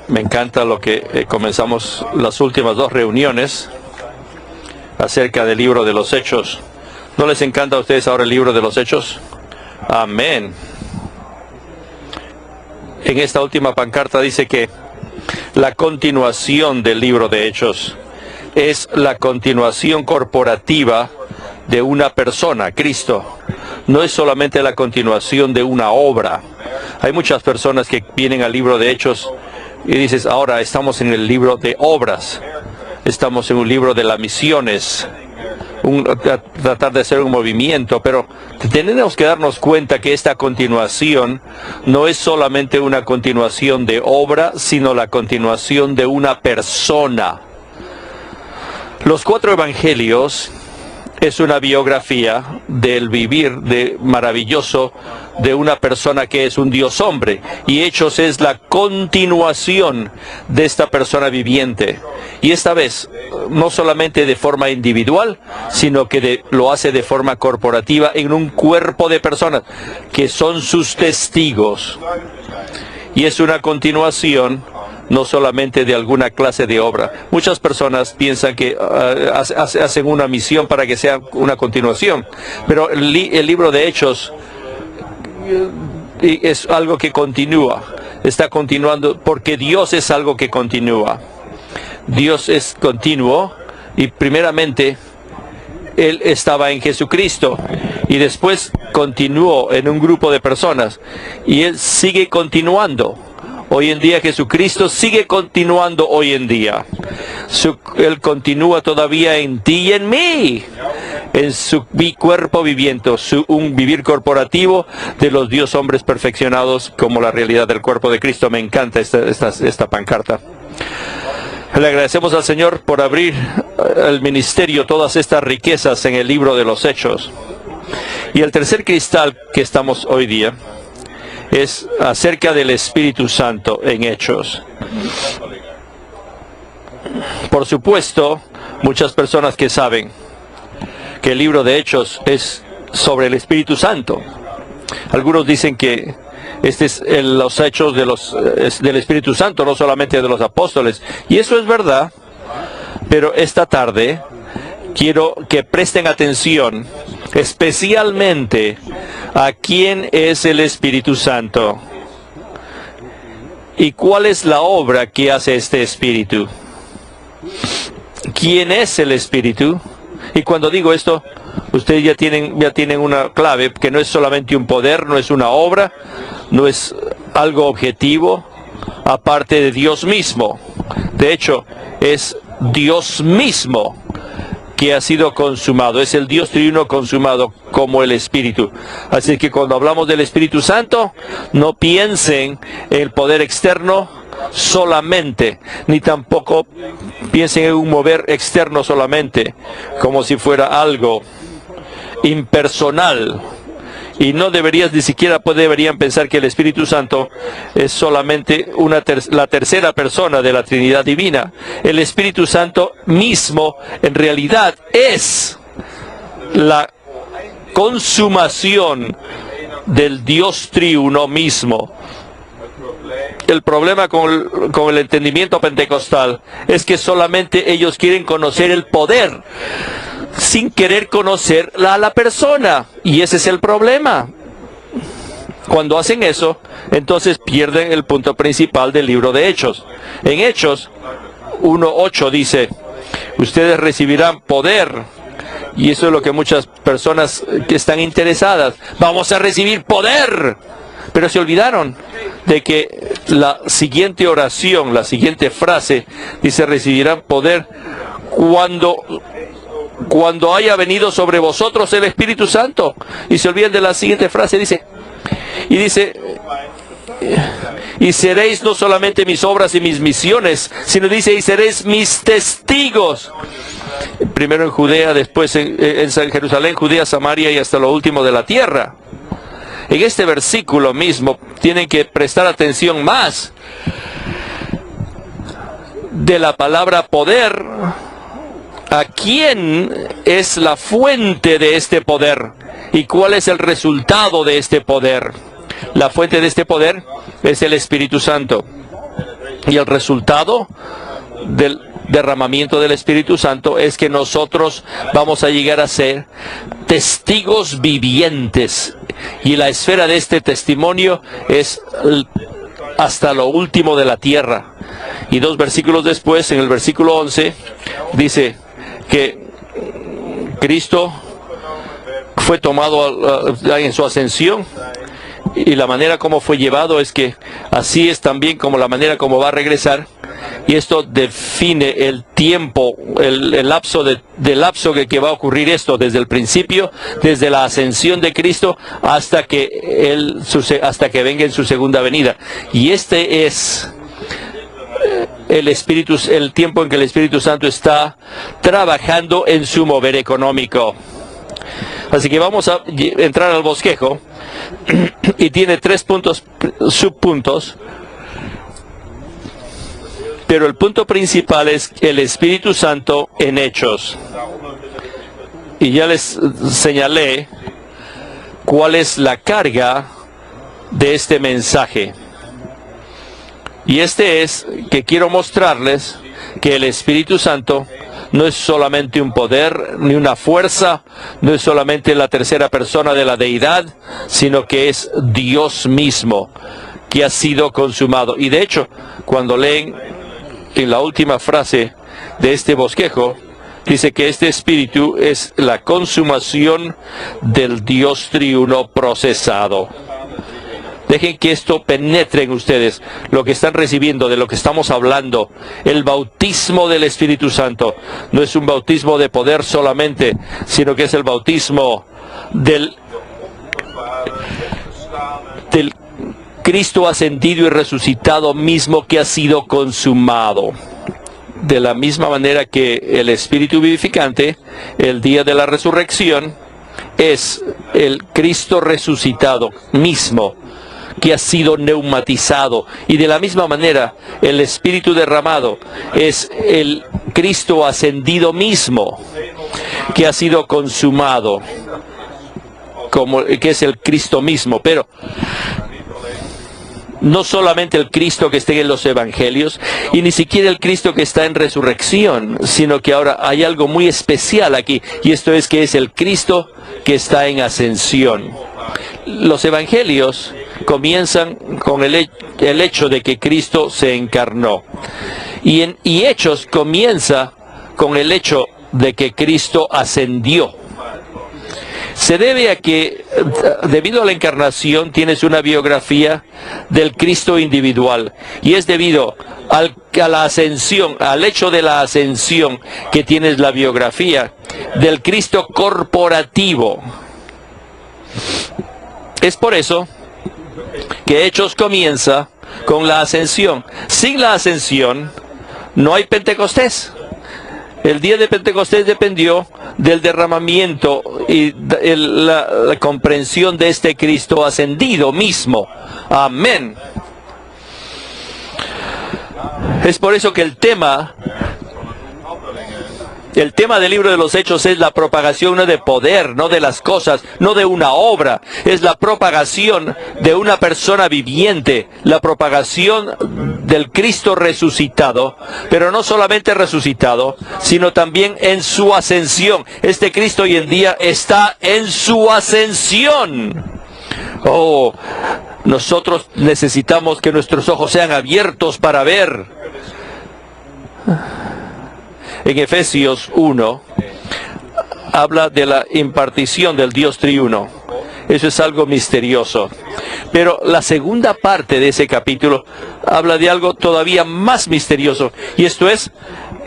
Me encanta lo que comenzamos las últimas dos reuniones acerca del libro de los Hechos. ¿No les encanta a ustedes ahora el libro de los Hechos? Amén. En esta última pancarta dice que la continuación del libro de Hechos es la continuación corporativa de una persona, Cristo. No es solamente la continuación de una obra. Hay muchas personas que vienen al libro de Hechos y dices, ahora estamos en el libro de obras, estamos en un libro de las misiones, tratar de hacer un movimiento, pero tenemos que darnos cuenta que esta continuación no es solamente una continuación de obra, sino la continuación de una persona. Los 4 evangelios es una biografía del vivir maravilloso de una persona que es un Dios hombre, y Hechos es la continuación de esta persona viviente, y esta vez no solamente de forma individual, sino que lo hace de forma corporativa en un cuerpo de personas que son sus testigos, y es una continuación no solamente de alguna clase de obra. Muchas personas piensan que hacen una misión para que sea una continuación, pero el libro de Hechos es algo que continúa, está continuando, porque Dios es algo que continúa. Dios es continuo, y primeramente Él estaba en Jesucristo, y después continuó en un grupo de personas, y Él sigue continuando. Hoy en día Jesucristo sigue continuando hoy en día. Él continúa todavía en ti y en mí, en su cuerpo viviente, un vivir corporativo de los Dios hombres perfeccionados como la realidad del cuerpo de Cristo. Me encanta esta pancarta. Le agradecemos al Señor por abrir el ministerio, todas estas riquezas en el libro de los Hechos. Y el tercer cristal que estamos hoy día es acerca del Espíritu Santo en Hechos. Por supuesto, muchas personas que saben que el libro de Hechos es sobre el Espíritu Santo. Algunos dicen que este es los hechos del Espíritu Santo, no solamente de los apóstoles. Y eso es verdad, pero esta tarde quiero que presten atención especialmente a quién es el Espíritu Santo y cuál es la obra que hace este Espíritu. ¿Quién es el Espíritu? Y cuando digo esto, ustedes ya tienen una clave, que no es solamente un poder, no es una obra, no es algo objetivo, aparte de Dios mismo. De hecho, es Dios mismo que ha sido consumado, es el Dios triuno consumado como el Espíritu. Así que cuando hablamos del Espíritu Santo, no piensen en el poder externo solamente, ni tampoco piensen en un mover externo solamente, como si fuera algo impersonal. Y no ni siquiera deberían pensar que el Espíritu Santo es solamente la tercera persona de la Trinidad Divina. El Espíritu Santo mismo en realidad es la consumación del Dios triuno mismo. El problema con el entendimiento pentecostal es que solamente ellos quieren conocer el poder sin querer conocer a la persona, y ese es el problema. Cuando hacen eso, entonces pierden el punto principal del libro de Hechos. En Hechos 1:8 dice, ustedes recibirán poder, y eso es lo que muchas personas que están interesadas, vamos a recibir poder, pero se olvidaron de que la siguiente oración, la siguiente frase dice, recibirán poder cuando haya venido sobre vosotros el Espíritu Santo. Y se olvidan de la siguiente frase, dice, y seréis no solamente mis obras y mis misiones, sino dice, y seréis mis testigos. Primero en Judea, después en Jerusalén, Judea, Samaria y hasta lo último de la tierra. En este versículo mismo tienen que prestar atención más de la palabra poder. ¿A quién es la fuente de este poder? ¿Y cuál es el resultado de este poder? La fuente de este poder es el Espíritu Santo. Y el resultado del derramamiento del Espíritu Santo es que nosotros vamos a llegar a ser testigos vivientes. Y la esfera de este testimonio es hasta lo último de la tierra. Y 2 versículos después, en el versículo 11, dice que Cristo fue tomado en su ascensión, y la manera como fue llevado es que así es también como la manera como va a regresar. Y esto define el tiempo, el lapso que va a ocurrir esto desde el principio, desde la ascensión de Cristo hasta que venga en su segunda venida. Y este es el tiempo en que el Espíritu Santo está trabajando en su mover económico. Así que vamos a entrar al bosquejo, y tiene 3 subpuntos. Pero el punto principal es el Espíritu Santo en Hechos. Y ya les señalé cuál es la carga de este mensaje. Y este es que quiero mostrarles que el Espíritu Santo no es solamente un poder ni una fuerza, no es solamente la tercera persona de la deidad, sino que es Dios mismo, que ha sido consumado. Y de hecho, cuando leen en la última frase de este bosquejo, dice que este Espíritu es la consumación del Dios triuno procesado. Dejen que esto penetre en ustedes, lo que están recibiendo, de lo que estamos hablando. El bautismo del Espíritu Santo no es un bautismo de poder solamente, sino que es el bautismo del Cristo ascendido y resucitado mismo, que ha sido consumado. De la misma manera que el Espíritu vivificante, el día de la resurrección, es el Cristo resucitado mismo, que ha sido neumatizado. Y de la misma manera, el Espíritu derramado es el Cristo ascendido mismo, que ha sido consumado, que es el Cristo mismo. Pero no solamente el Cristo que está en los evangelios, y ni siquiera el Cristo que está en resurrección, sino que ahora hay algo muy especial aquí, y esto es que es el Cristo que está en ascensión. Los evangelios comienzan con el hecho de que Cristo se encarnó, y Hechos comienza con el hecho de que Cristo ascendió. Se debe a que, debido a la encarnación, tienes una biografía del Cristo individual, y es debido a la ascensión, al hecho de la ascensión, que tienes la biografía del Cristo corporativo. Es por eso que Hechos comienza con la ascensión. Sin la ascensión no hay Pentecostés. El día de Pentecostés dependió del derramamiento y la comprensión de este Cristo ascendido mismo. Amén. Es por eso que el tema del libro de los Hechos es la propagación no de poder, no de las cosas, no de una obra. Es la propagación de una persona viviente, la propagación del Cristo resucitado, pero no solamente resucitado, sino también en su ascensión. Este Cristo hoy en día está en su ascensión. Oh, nosotros necesitamos que nuestros ojos sean abiertos para ver. En Efesios 1 habla de la impartición del Dios triuno. Eso es algo misterioso. Pero la segunda parte de ese capítulo habla de algo todavía más misterioso. Y esto es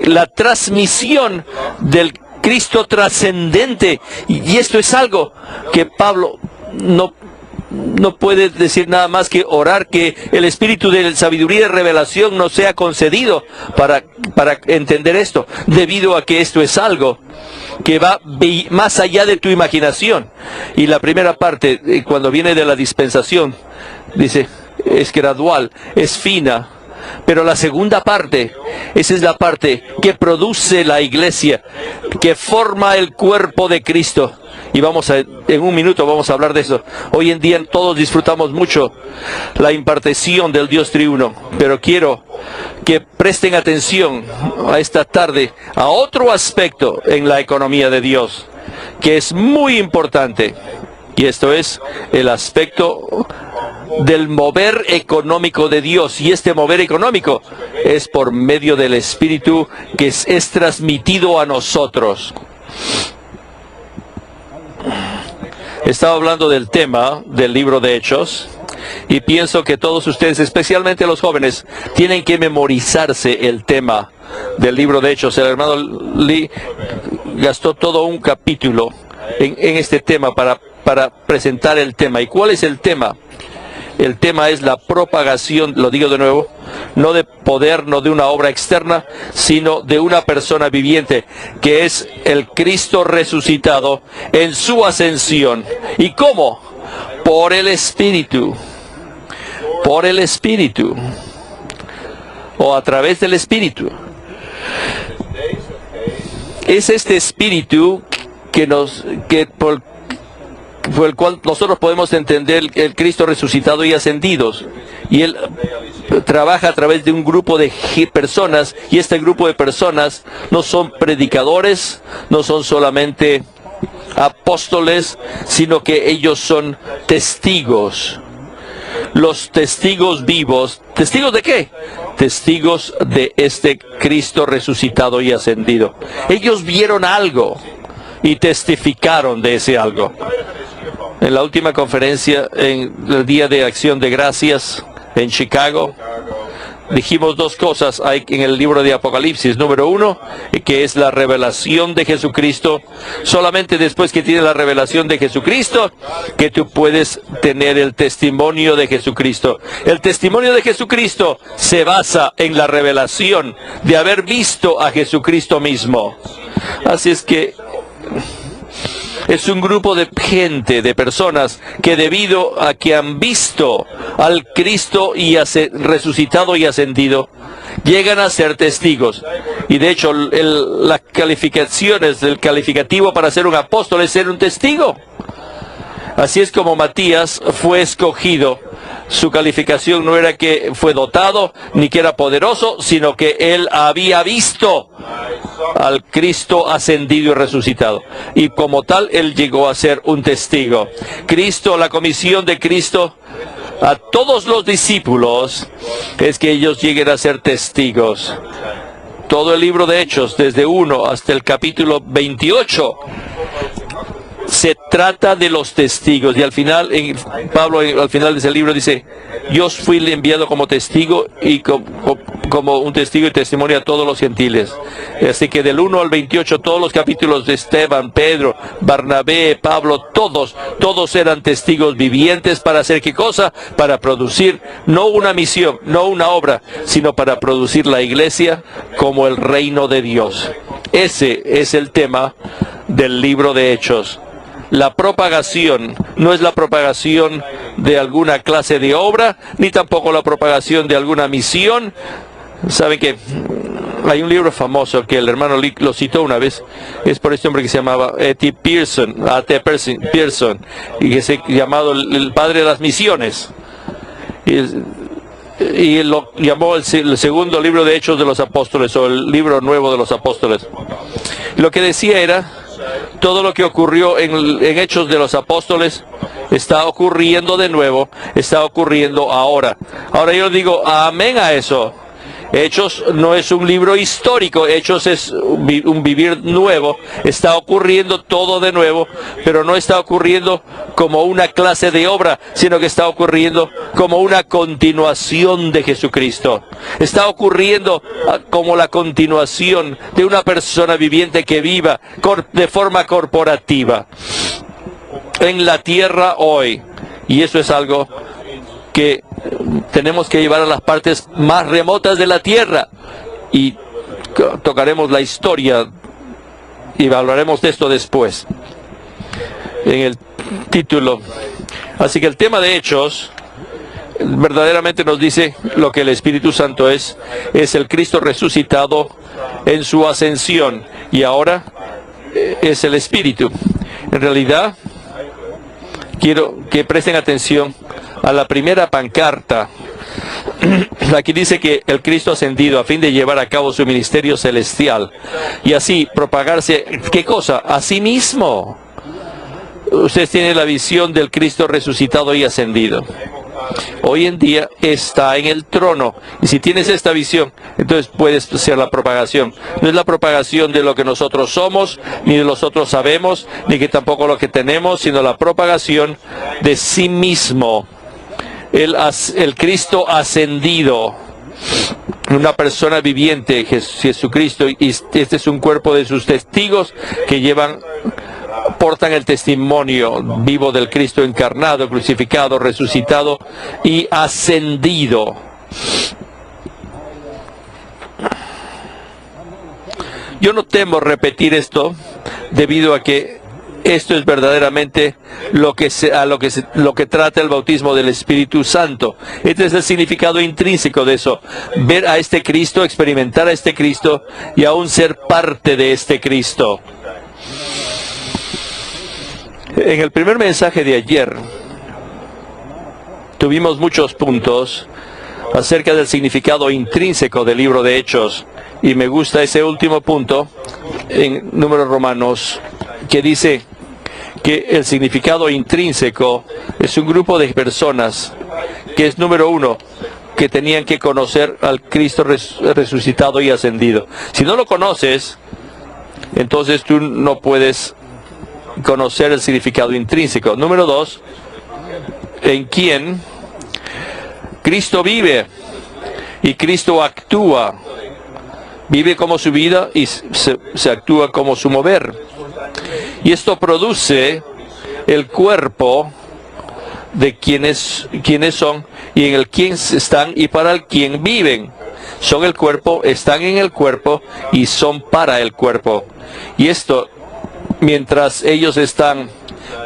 la transmisión del Cristo trascendente. Y esto es algo que Pablo no puede decir nada más que orar que el espíritu de sabiduría y revelación nos sea concedido para entender esto, debido a que esto es algo que va más allá de tu imaginación. Y la primera parte, cuando viene de la dispensación, dice, es gradual, es fina. Pero la segunda parte, esa es la parte que produce la iglesia, que forma el cuerpo de Cristo. Y en un minuto vamos a hablar de eso. Hoy en día todos disfrutamos mucho la impartición del Dios triuno, pero quiero que presten atención a esta tarde a otro aspecto en la economía de Dios, que es muy importante. Y esto es el aspecto del mover económico de Dios. Y este mover económico es por medio del Espíritu que es transmitido a nosotros. Estaba hablando del tema del libro de Hechos. Y pienso que todos ustedes, especialmente los jóvenes, tienen que memorizarse el tema del libro de Hechos. El hermano Lee gastó todo un capítulo en este tema para presentar el tema. ¿Y cuál es el tema? El tema es la propagación, lo digo de nuevo, no de poder, no de una obra externa, sino de una persona viviente, que es el Cristo resucitado en su ascensión. ¿Y cómo? Por el Espíritu. Por el Espíritu. O a través del Espíritu. Es este Espíritu por el cual nosotros podemos entender el Cristo resucitado y ascendidos. Y Él trabaja a través de un grupo de personas, y este grupo de personas no son predicadores, no son solamente apóstoles, sino que ellos son testigos. Los testigos vivos. ¿Testigos de qué? Testigos de este Cristo resucitado y ascendido. Ellos vieron algo y testificaron de ese algo. En la última conferencia, en el Día de Acción de Gracias en Chicago, dijimos dos cosas en el libro de Apocalipsis. Número uno, que es la revelación de Jesucristo. Solamente después que tienes la revelación de Jesucristo, que tú puedes tener el testimonio de Jesucristo. El testimonio de Jesucristo se basa en la revelación de haber visto a Jesucristo mismo. Así es que es un grupo de gente, de personas, que debido a que han visto al Cristo resucitado y ascendido, llegan a ser testigos. Y de hecho, las calificaciones del calificativo para ser un apóstol es ser un testigo. Así es como Matías fue escogido. Su calificación no era que fue dotado, ni que era poderoso, sino que él había visto al Cristo ascendido y resucitado. Y como tal, él llegó a ser un testigo. Cristo, la comisión de Cristo a todos los discípulos es que ellos lleguen a ser testigos. Todo el libro de Hechos, desde 1 hasta el capítulo 28, se trata de los testigos. Y al final, Pablo al final de ese libro dice: yo fui enviado como testigo y como un testigo y testimonio a todos los gentiles. Así que del 1 al 28, todos los capítulos de Esteban, Pedro, Barnabé, Pablo, todos eran testigos vivientes. ¿Para hacer qué cosa? Para producir no una misión, no una obra, sino para producir la iglesia como el reino de Dios. Ese es el tema del libro de Hechos. La propagación no es la propagación de alguna clase de obra, ni tampoco la propagación de alguna misión. Saben que hay un libro famoso que el hermano Lee lo citó una vez, es por este hombre que se llamaba A.T. Pierson, y que se llamado el padre de las misiones. Y lo llamó el segundo libro de Hechos de los Apóstoles, o el libro nuevo de los Apóstoles. Lo que decía era: todo lo que ocurrió en Hechos de los Apóstoles está ocurriendo de nuevo, está ocurriendo ahora. Ahora yo digo amén a eso. Hechos no es un libro histórico, Hechos es un vivir nuevo. Está ocurriendo todo de nuevo, pero no está ocurriendo como una clase de obra, sino que está ocurriendo como una continuación de Jesucristo. Está ocurriendo como la continuación de una persona viviente que viva de forma corporativa en la tierra hoy. Y eso es algo que tenemos que llevar a las partes más remotas de la tierra, y tocaremos la historia y hablaremos de esto después en el título. Así que el tema de Hechos verdaderamente nos dice lo que el Espíritu Santo es el Cristo resucitado en su ascensión, y ahora es el Espíritu. En realidad, quiero que presten atención a la primera pancarta Aquí dice que el Cristo ascendido a fin de llevar a cabo su ministerio celestial y así propagarse, ¿qué cosa? A sí mismo. Ustedes tienen la visión del Cristo resucitado y ascendido. Hoy en día está en el trono. Y si tienes esta visión, entonces puedes ser la propagación. No es la propagación de lo que nosotros somos, ni de lo que nosotros sabemos, ni que tampoco lo que tenemos, sino la propagación de sí mismo. El Cristo ascendido, una persona viviente, Jesucristo, y este es un cuerpo de sus testigos que portan el testimonio vivo del Cristo encarnado, crucificado, resucitado y ascendido. Yo no temo repetir esto debido a que esto es verdaderamente lo que trata el bautismo del Espíritu Santo. Este es el significado intrínseco de eso. Ver a este Cristo, experimentar a este Cristo y aún ser parte de este Cristo. En el primer mensaje de ayer tuvimos muchos puntos acerca del significado intrínseco del libro de Hechos. Y me gusta ese último punto en Números Romanos, que dice que el significado intrínseco es un grupo de personas que es, número uno, que tenían que conocer al Cristo resucitado y ascendido. Si no lo conoces, entonces tú no puedes conocer el significado intrínseco. Número dos, en quien Cristo vive y Cristo actúa. Vive como su vida y se actúa como su mover. Y esto produce el cuerpo de quienes son y en el quién están y para el quién viven. Son el cuerpo, están en el cuerpo y son para el cuerpo. Y esto, mientras ellos están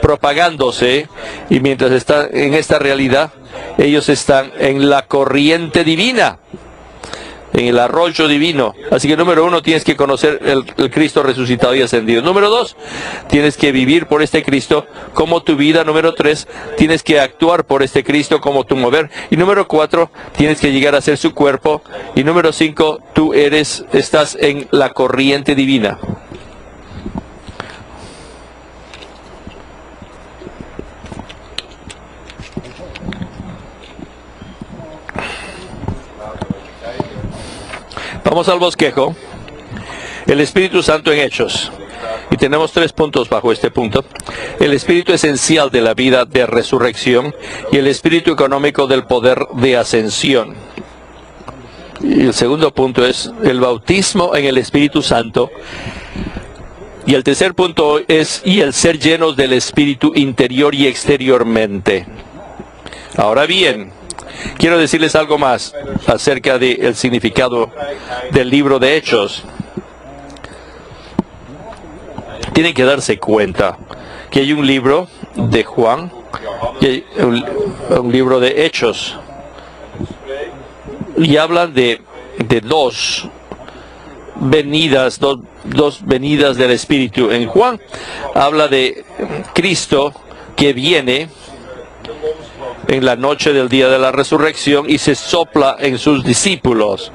propagándose y mientras están en esta realidad, ellos están en la corriente divina, en el arroyo divino. Así que número uno, tienes que conocer el Cristo resucitado y ascendido. Número dos, tienes que vivir por este Cristo como tu vida. Número tres, tienes que actuar por este Cristo como tu mover. Y número cuatro, tienes que llegar a ser su cuerpo. Y número cinco, tú estás en la corriente divina. Vamos al bosquejo. El Espíritu Santo en Hechos. Y tenemos 3 puntos bajo este punto. El espíritu esencial de la vida de resurrección y el espíritu económico del poder de ascensión. Y el segundo punto es el bautismo en el Espíritu Santo. Y el tercer punto es y el ser llenos del Espíritu interior y exteriormente. Ahora bien, quiero decirles algo más acerca del significado del libro de Hechos. Tienen que darse cuenta que hay un libro de Juan y hay un libro de Hechos. Y hablan de dos venidas del Espíritu. En Juan habla de Cristo que viene en la noche del día de la resurrección y se sopla en sus discípulos.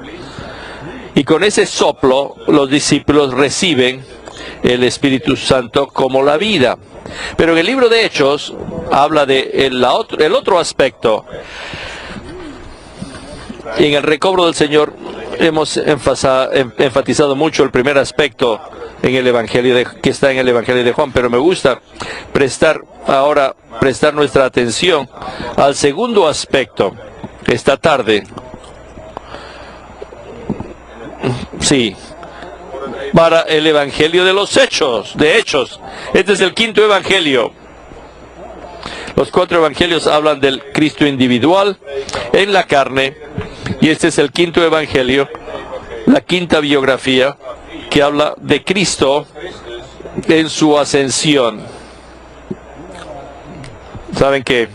Y con ese soplo los discípulos reciben el Espíritu Santo como la vida. Pero en el libro de Hechos habla de el otro aspecto. Y en el recobro del Señor hemos enfatizado mucho el primer aspecto en el Evangelio que está en el Evangelio de Juan, pero me gusta prestar nuestra atención al segundo aspecto esta tarde. Sí, para el Evangelio de los Hechos, de Hechos. Este es el quinto Evangelio. Los 4 Evangelios hablan del Cristo individual en la carne, y este es el quinto Evangelio, la quinta biografía que habla de Cristo en su ascensión. Saben que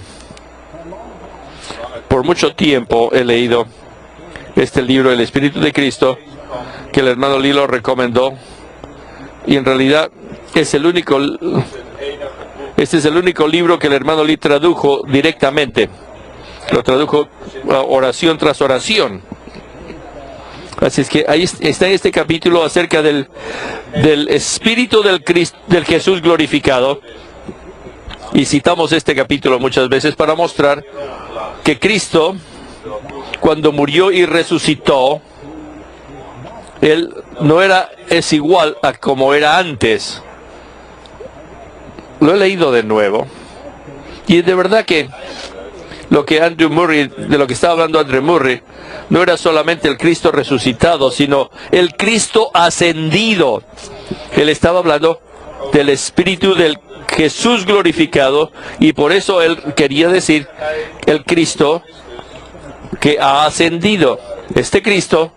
por mucho tiempo he leído este libro, El Espíritu de Cristo, que el hermano Lilo recomendó, y en realidad este es el único libro que el hermano Lee tradujo directamente. Lo tradujo oración tras oración. Así es que ahí está en este capítulo acerca del Espíritu del Jesús glorificado. Y citamos este capítulo muchas veces para mostrar que Cristo, cuando murió y resucitó, Él no es igual a como era antes. Lo he leído de nuevo. Y de verdad que de lo que estaba hablando Andrew Murray, no era solamente el Cristo resucitado, sino el Cristo ascendido. Él estaba hablando del Espíritu del Jesús glorificado, y por eso él quería decir el Cristo que ha ascendido. Este Cristo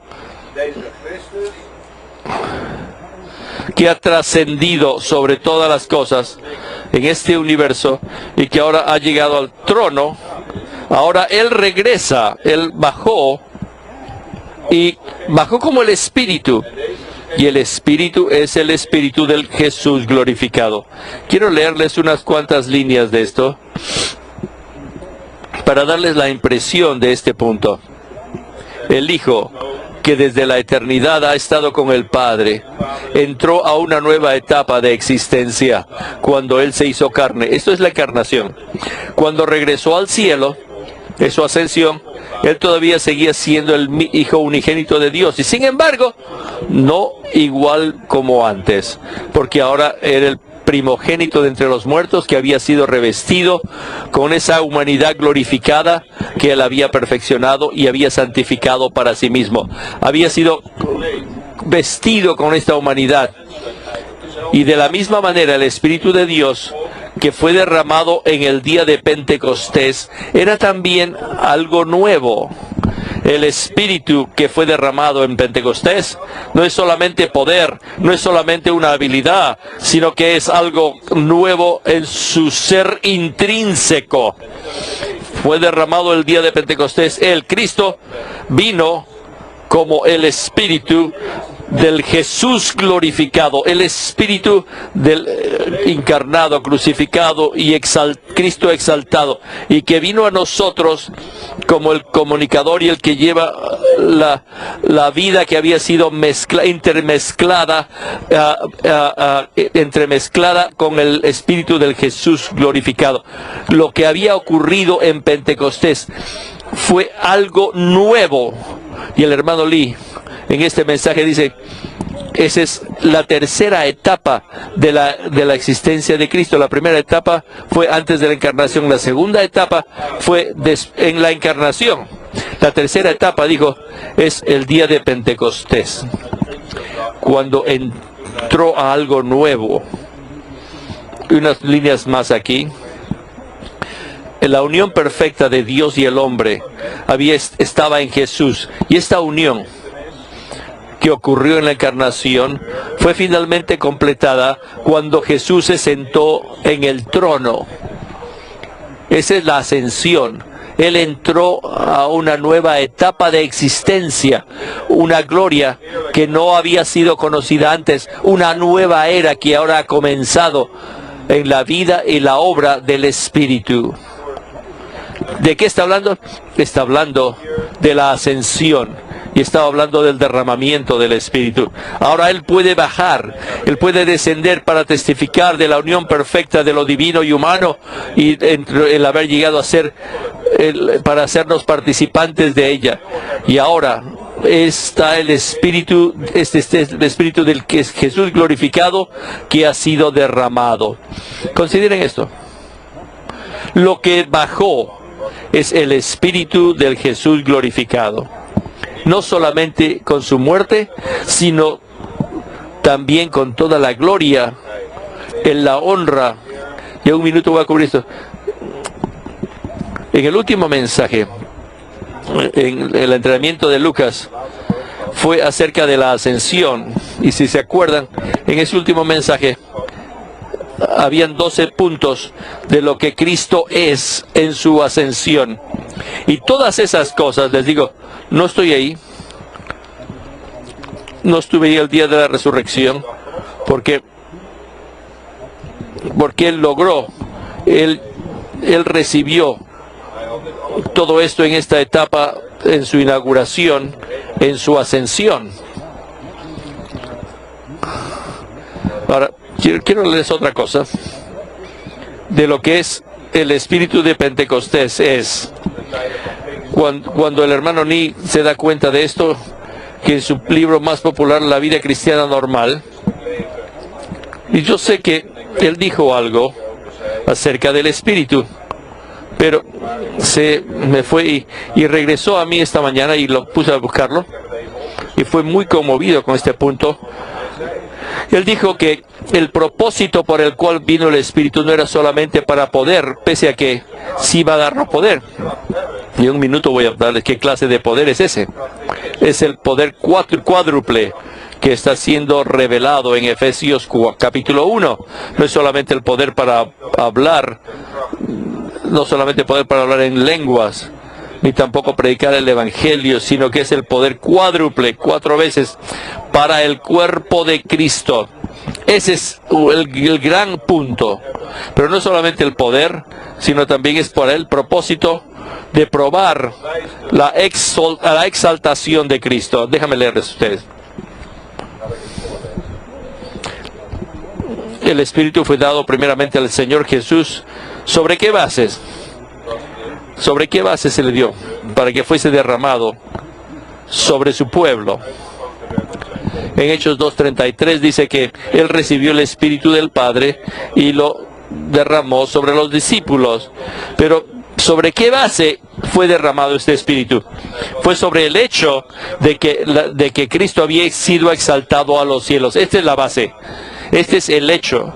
que ha trascendido sobre todas las cosas en este universo y que ahora ha llegado al trono. Ahora Él regresa, Él bajó, y bajó como el Espíritu, y el Espíritu es el Espíritu del Jesús glorificado. Quiero leerles unas cuantas líneas de esto para darles la impresión de este punto. El Hijo, que desde la eternidad ha estado con el Padre, entró a una nueva etapa de existencia cuando Él se hizo carne. Esto es la encarnación. Cuando regresó al cielo, en su ascensión, Él todavía seguía siendo el Hijo unigénito de Dios, y sin embargo, no igual como antes, porque ahora era el primogénito de entre los muertos, que había sido revestido con esa humanidad glorificada que Él había perfeccionado y había santificado para sí mismo. Había sido vestido con esta humanidad. Y de la misma manera el Espíritu de Dios, que fue derramado en el día de Pentecostés, era también algo nuevo. El Espíritu que fue derramado en Pentecostés no es solamente poder, no es solamente una habilidad, sino que es algo nuevo en su ser intrínseco. Fue derramado el día de Pentecostés. El Cristo vino como el Espíritu del Jesús glorificado, el Espíritu del encarnado, crucificado y Cristo exaltado, y que vino a nosotros como el comunicador y el que lleva la vida que había sido entremezclada con el Espíritu del Jesús glorificado. Lo que había ocurrido en Pentecostés fue algo nuevo, y el hermano Lee en este mensaje dice, esa es la tercera etapa de la existencia de Cristo. La primera etapa fue antes de la encarnación, la segunda etapa fue en la encarnación. La tercera etapa, dijo, es el día de Pentecostés, cuando entró a algo nuevo. Unas líneas más aquí. La unión perfecta de Dios y el hombre estaba en Jesús, y esta unión que ocurrió en la encarnación fue finalmente completada cuando Jesús se sentó en el trono. Esa es la ascensión. Él entró a una nueva etapa de existencia, una gloria que no había sido conocida antes, una nueva era que ahora ha comenzado en la vida y la obra del Espíritu. ¿De qué está hablando? Está hablando de la ascensión. Y estaba hablando del derramamiento del Espíritu. Ahora Él puede bajar, Él puede descender para testificar de la unión perfecta de lo divino y humano, y el haber llegado a ser, para hacernos participantes de ella. Y ahora está el Espíritu, el Espíritu del que es Jesús glorificado, que ha sido derramado. Consideren esto. Lo que bajó es el Espíritu del Jesús glorificado. No solamente con su muerte, sino también con toda la gloria, en la honra. Y en un minuto voy a cubrir esto. En el último mensaje, en el entrenamiento de Lucas, fue acerca de la ascensión. Y si se acuerdan, en ese último mensaje habían 12 puntos de lo que Cristo es en su ascensión. Y todas esas cosas, les digo, no estoy ahí, no estuve ahí el día de la resurrección, porque Él logró, Él recibió todo esto en esta etapa, en su inauguración, en su ascensión. Ahora, quiero leerles otra cosa de lo que es el espíritu de Pentecostés. Es cuando el hermano Ni se da cuenta de esto, que en su libro más popular, La vida cristiana normal, y yo sé que él dijo algo acerca del espíritu, pero se me fue y regresó a mí esta mañana y lo puse a buscarlo y fue muy conmovido con este punto. Él dijo que el propósito por el cual vino el Espíritu no era solamente para poder, pese a que sí va a darnos poder. Y en un minuto voy a darles qué clase de poder es ese. Es el poder cuádruple que está siendo revelado en Efesios capítulo 1. No es solamente el poder para hablar, no solamente poder para hablar en lenguas, ni tampoco predicar el Evangelio, sino que es el poder cuádruple, 4 veces, para el cuerpo de Cristo. Ese es el gran punto. Pero no solamente el poder, sino también es para el propósito de probar la exaltación de Cristo. Déjame leerles a ustedes. El Espíritu fue dado primeramente al Señor Jesús. ¿Sobre qué bases? ¿Sobre qué base se le dio? Para que fuese derramado sobre su pueblo. En Hechos 2:33 dice que Él recibió el Espíritu del Padre y lo derramó sobre los discípulos. Pero ¿sobre qué base fue derramado este Espíritu? Fue sobre el hecho de que Cristo había sido exaltado a los cielos. Esta es la base. Este es el hecho.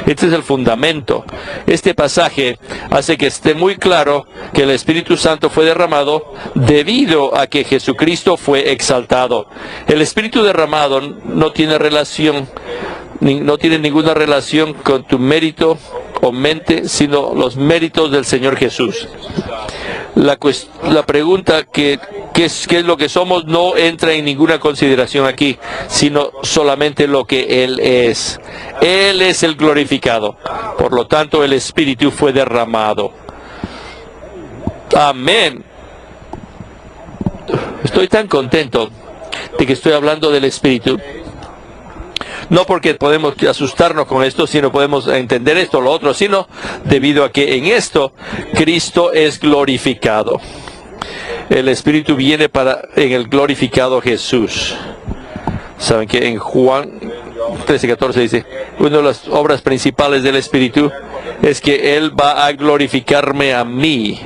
Este es el fundamento. Este pasaje hace que esté muy claro que el Espíritu Santo fue derramado debido a que Jesucristo fue exaltado. El Espíritu derramado no tiene relación, no tiene ninguna relación con tu mérito o mente, sino los méritos del Señor Jesús. La pregunta ¿qué es lo que somos? No entra en ninguna consideración aquí, sino solamente lo que Él es. Él es el glorificado. Por lo tanto, el Espíritu fue derramado. Amén. Estoy tan contento de que estoy hablando del Espíritu. No porque podemos asustarnos con esto, sino podemos entender esto o lo otro, sino debido a que en esto Cristo es glorificado. El Espíritu viene en el glorificado Jesús. Saben que en Juan 13:14 dice, una de las obras principales del Espíritu es que Él va a glorificarme a mí.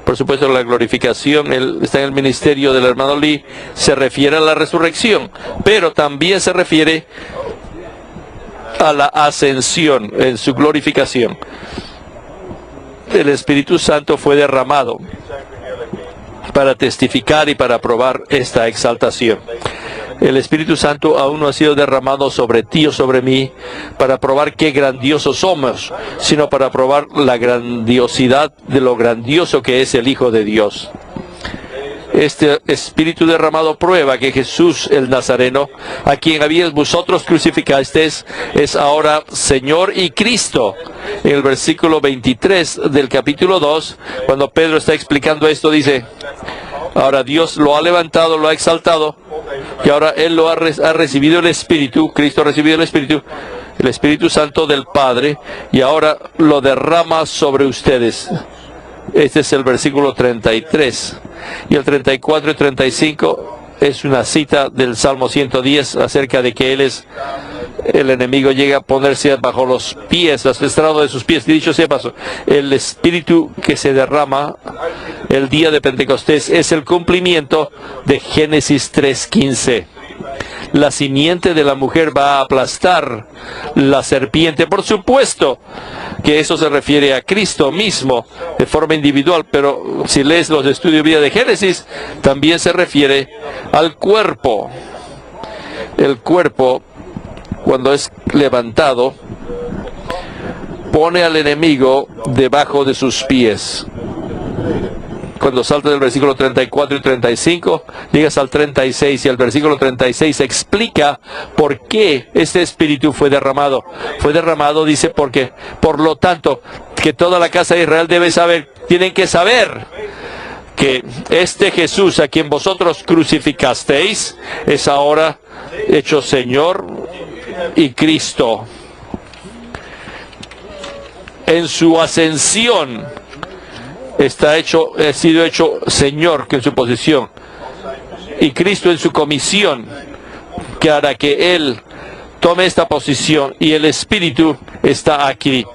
Por supuesto, la glorificación está en el ministerio del hermano Lee, se refiere a la resurrección, pero también se refiere a la ascensión, en su glorificación. El Espíritu Santo fue derramado para testificar y para probar esta exaltación. El Espíritu Santo aún no ha sido derramado sobre ti o sobre mí para probar qué grandiosos somos, sino para probar la grandiosidad de lo grandioso que es el Hijo de Dios. Este Espíritu derramado prueba que Jesús el Nazareno, a quien habíais vosotros crucificasteis, es ahora Señor y Cristo. En el versículo 23 del capítulo 2, cuando Pedro está explicando esto, dice, ahora Dios lo ha levantado, lo ha exaltado, y ahora Él ha recibido el Espíritu, Cristo ha recibido el Espíritu Santo del Padre, y ahora lo derrama sobre ustedes. Este es el versículo 33. Y el 34 y 35 es una cita del Salmo 110 acerca de que el enemigo llega a ponerse bajo los pies, los estrados de sus pies. Y dicho sea paso, el Espíritu que se derrama el día de Pentecostés es el cumplimiento de Génesis 3:15. La simiente de la mujer va a aplastar la serpiente. Por supuesto que eso se refiere a Cristo mismo de forma individual, pero si lees los estudios de vida de Génesis, también se refiere al cuerpo. El cuerpo, cuando es levantado, pone al enemigo debajo de sus pies. Cuando salta del versículo 34 y 35, llegas al 36 y el versículo 36 explica por qué este Espíritu fue derramado. Fue derramado, dice, porque, por lo tanto, que toda la casa de Israel debe saber tienen que saber que este Jesús a quien vosotros crucificasteis es ahora hecho Señor y Cristo. En su ascensión ha sido hecho Señor, que en su posición, y Cristo en su comisión, que hará que Él tome esta posición, y el Espíritu está aquí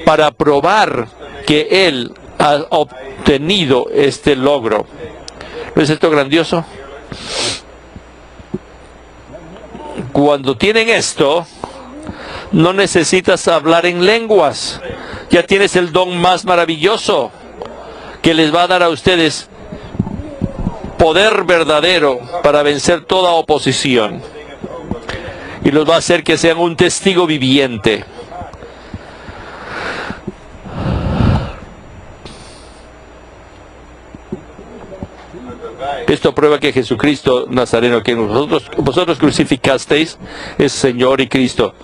para probar que Él ha obtenido este logro. ¿No es esto grandioso? Cuando tienen esto, no necesitas hablar en lenguas. Ya tienes el don más maravilloso que les va a dar a ustedes poder verdadero para vencer toda oposición. Y los va a hacer que sean un testigo viviente. Esto prueba que Jesucristo Nazareno, que vosotros crucificasteis, es Señor y Cristo.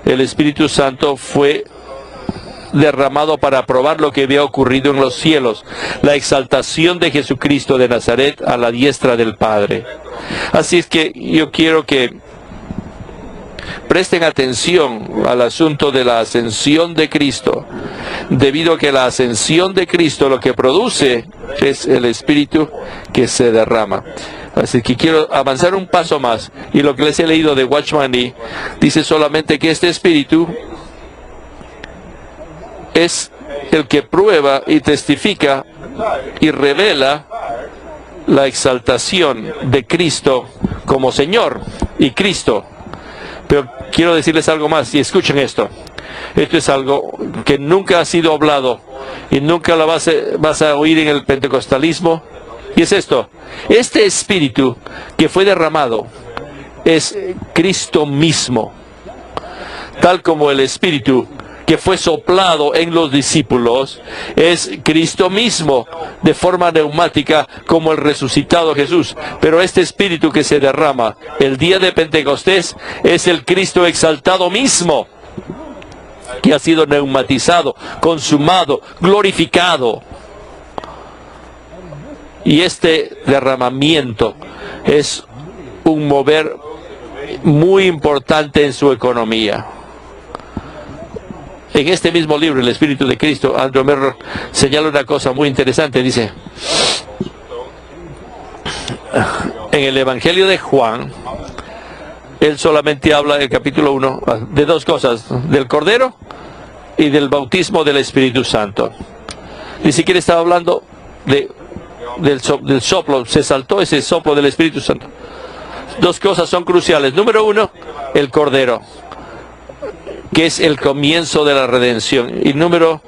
El Espíritu Santo fue derramado para probar lo que había ocurrido en los cielos, la exaltación de Jesucristo de Nazaret a la diestra del Padre. Así es que yo quiero que presten atención al asunto de la ascensión de Cristo, debido a que la ascensión de Cristo lo que produce es el Espíritu que se derrama. Así que quiero avanzar un paso más, y lo que les he leído de Watchman Nee dice solamente que este Espíritu es el que prueba y testifica y revela la exaltación de Cristo como Señor y Cristo. Pero quiero decirles algo más, y escuchen esto. Esto es algo que nunca ha sido hablado y nunca lo vas a oír en el pentecostalismo. Y es esto: este Espíritu que fue derramado es Cristo mismo, tal como el Espíritu que fue soplado en los discípulos es Cristo mismo, de forma neumática, como el resucitado Jesús. Pero este Espíritu que se derrama el día de Pentecostés es el Cristo exaltado mismo, que ha sido neumatizado, consumado, glorificado. Y este derramamiento es un mover muy importante en su economía. En este mismo libro, El Espíritu de Cristo, Andrew Merrill señala una cosa muy interesante. Dice, en el Evangelio de Juan, él solamente habla en el capítulo 1 de dos cosas: del Cordero y del bautismo del Espíritu Santo. Ni siquiera estaba hablando del soplo, se saltó ese soplo del Espíritu Santo. Dos cosas son cruciales. Número uno, el Cordero, que es el comienzo de la redención. Y número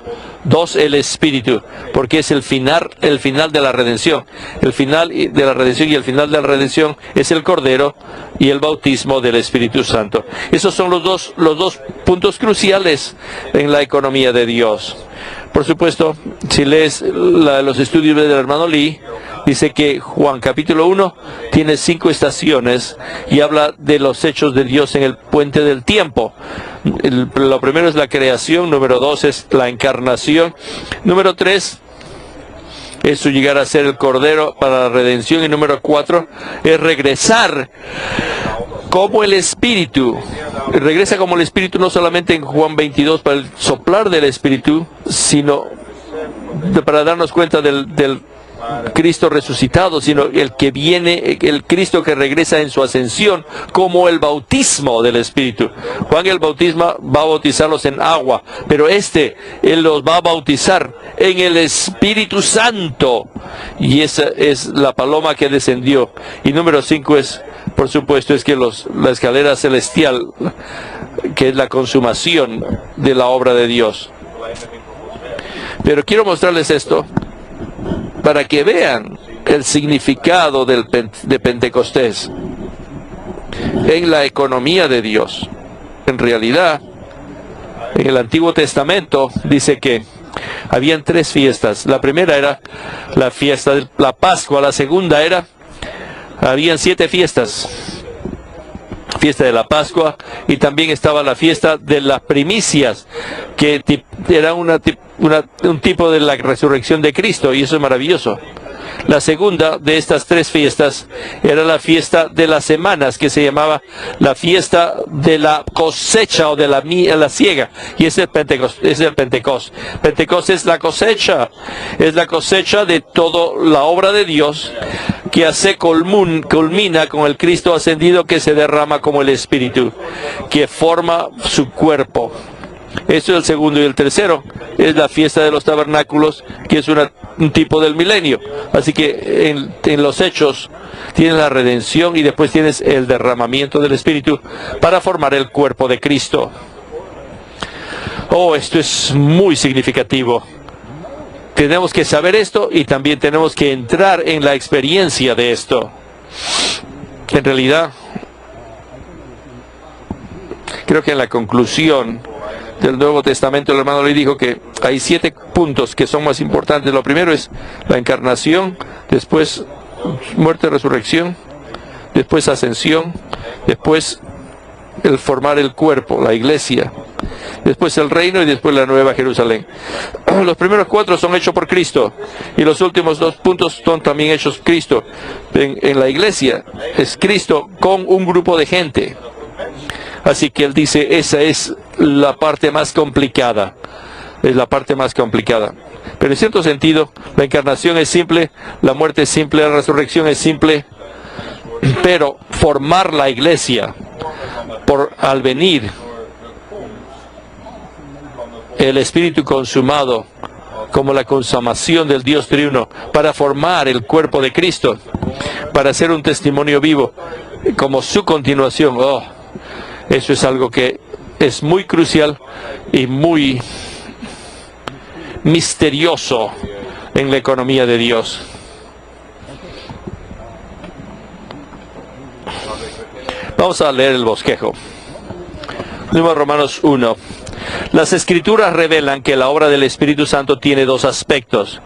dos, el Espíritu, porque es el final de la redención. El final de la redención y el final de la redención es el Cordero y el bautismo del Espíritu Santo. Esos son los dos puntos cruciales en la economía de Dios. Por supuesto, si lees los estudios del hermano Lee, dice que Juan capítulo 1 tiene 5 estaciones y habla de los hechos de Dios en el puente del tiempo. Lo primero es la creación, número 2 es la encarnación, número 3 es su llegar a ser el Cordero para la redención, y número 4 es regresar como el Espíritu. Regresa como el Espíritu no solamente en Juan 22 para el soplar del Espíritu, sino para darnos cuenta del Cristo resucitado, sino el que viene, el Cristo que regresa en su ascensión, como el bautismo del Espíritu. Juan el Bautista va a bautizarlos en agua, pero Él los va a bautizar en el Espíritu Santo, y esa es la paloma que descendió. Y número 5 es, por supuesto, es que la escalera celestial, que es la consumación de la obra de Dios. Pero quiero mostrarles esto para que vean el significado de Pentecostés en la economía de Dios. En realidad, en el Antiguo Testamento dice que habían 3 fiestas. La primera era la fiesta de la Pascua, la segunda habían 7 fiestas. Fiesta de la Pascua, y también estaba la fiesta de las primicias, que era un tipo de la resurrección de Cristo, y eso es maravilloso. La segunda de estas tres fiestas era la fiesta de las semanas, que se llamaba la fiesta de la cosecha o de la siega, y es el Pentecostés. Pentecostés es la cosecha de toda la obra de Dios que culmina con el Cristo ascendido, que se derrama como el Espíritu, que forma su cuerpo. Eso es el segundo. Y el tercero es la fiesta de los tabernáculos, que es un tipo del milenio. Así que en los hechos tienes la redención y después tienes el derramamiento del Espíritu para formar el cuerpo de Cristo. Oh, esto es muy significativo. Tenemos que saber esto y también tenemos que entrar en la experiencia de esto. En realidad, creo que en la conclusión del Nuevo Testamento el hermano le dijo que hay 7 puntos que son más importantes. Lo primero es la encarnación, después muerte, resurrección, después ascensión, después el formar el cuerpo, la iglesia, después el reino y después la nueva Jerusalén. Los primeros 4 son hechos por Cristo y los últimos 2 puntos son también hechos Cristo. En la iglesia es Cristo con un grupo de gente. Así que él dice, esa es la parte más complicada. Es la parte más complicada. Pero en cierto sentido, la encarnación es simple, la muerte es simple, la resurrección es simple. Pero formar la iglesia al venir el Espíritu consumado como la consumación del Dios triuno, para formar el cuerpo de Cristo, para hacer un testimonio vivo como su continuación. Oh, eso es algo que es muy crucial y muy misterioso en la economía de Dios. Vamos a leer el bosquejo. Número Romanos 1. Las Escrituras revelan que la obra del Espíritu Santo tiene 2 aspectos.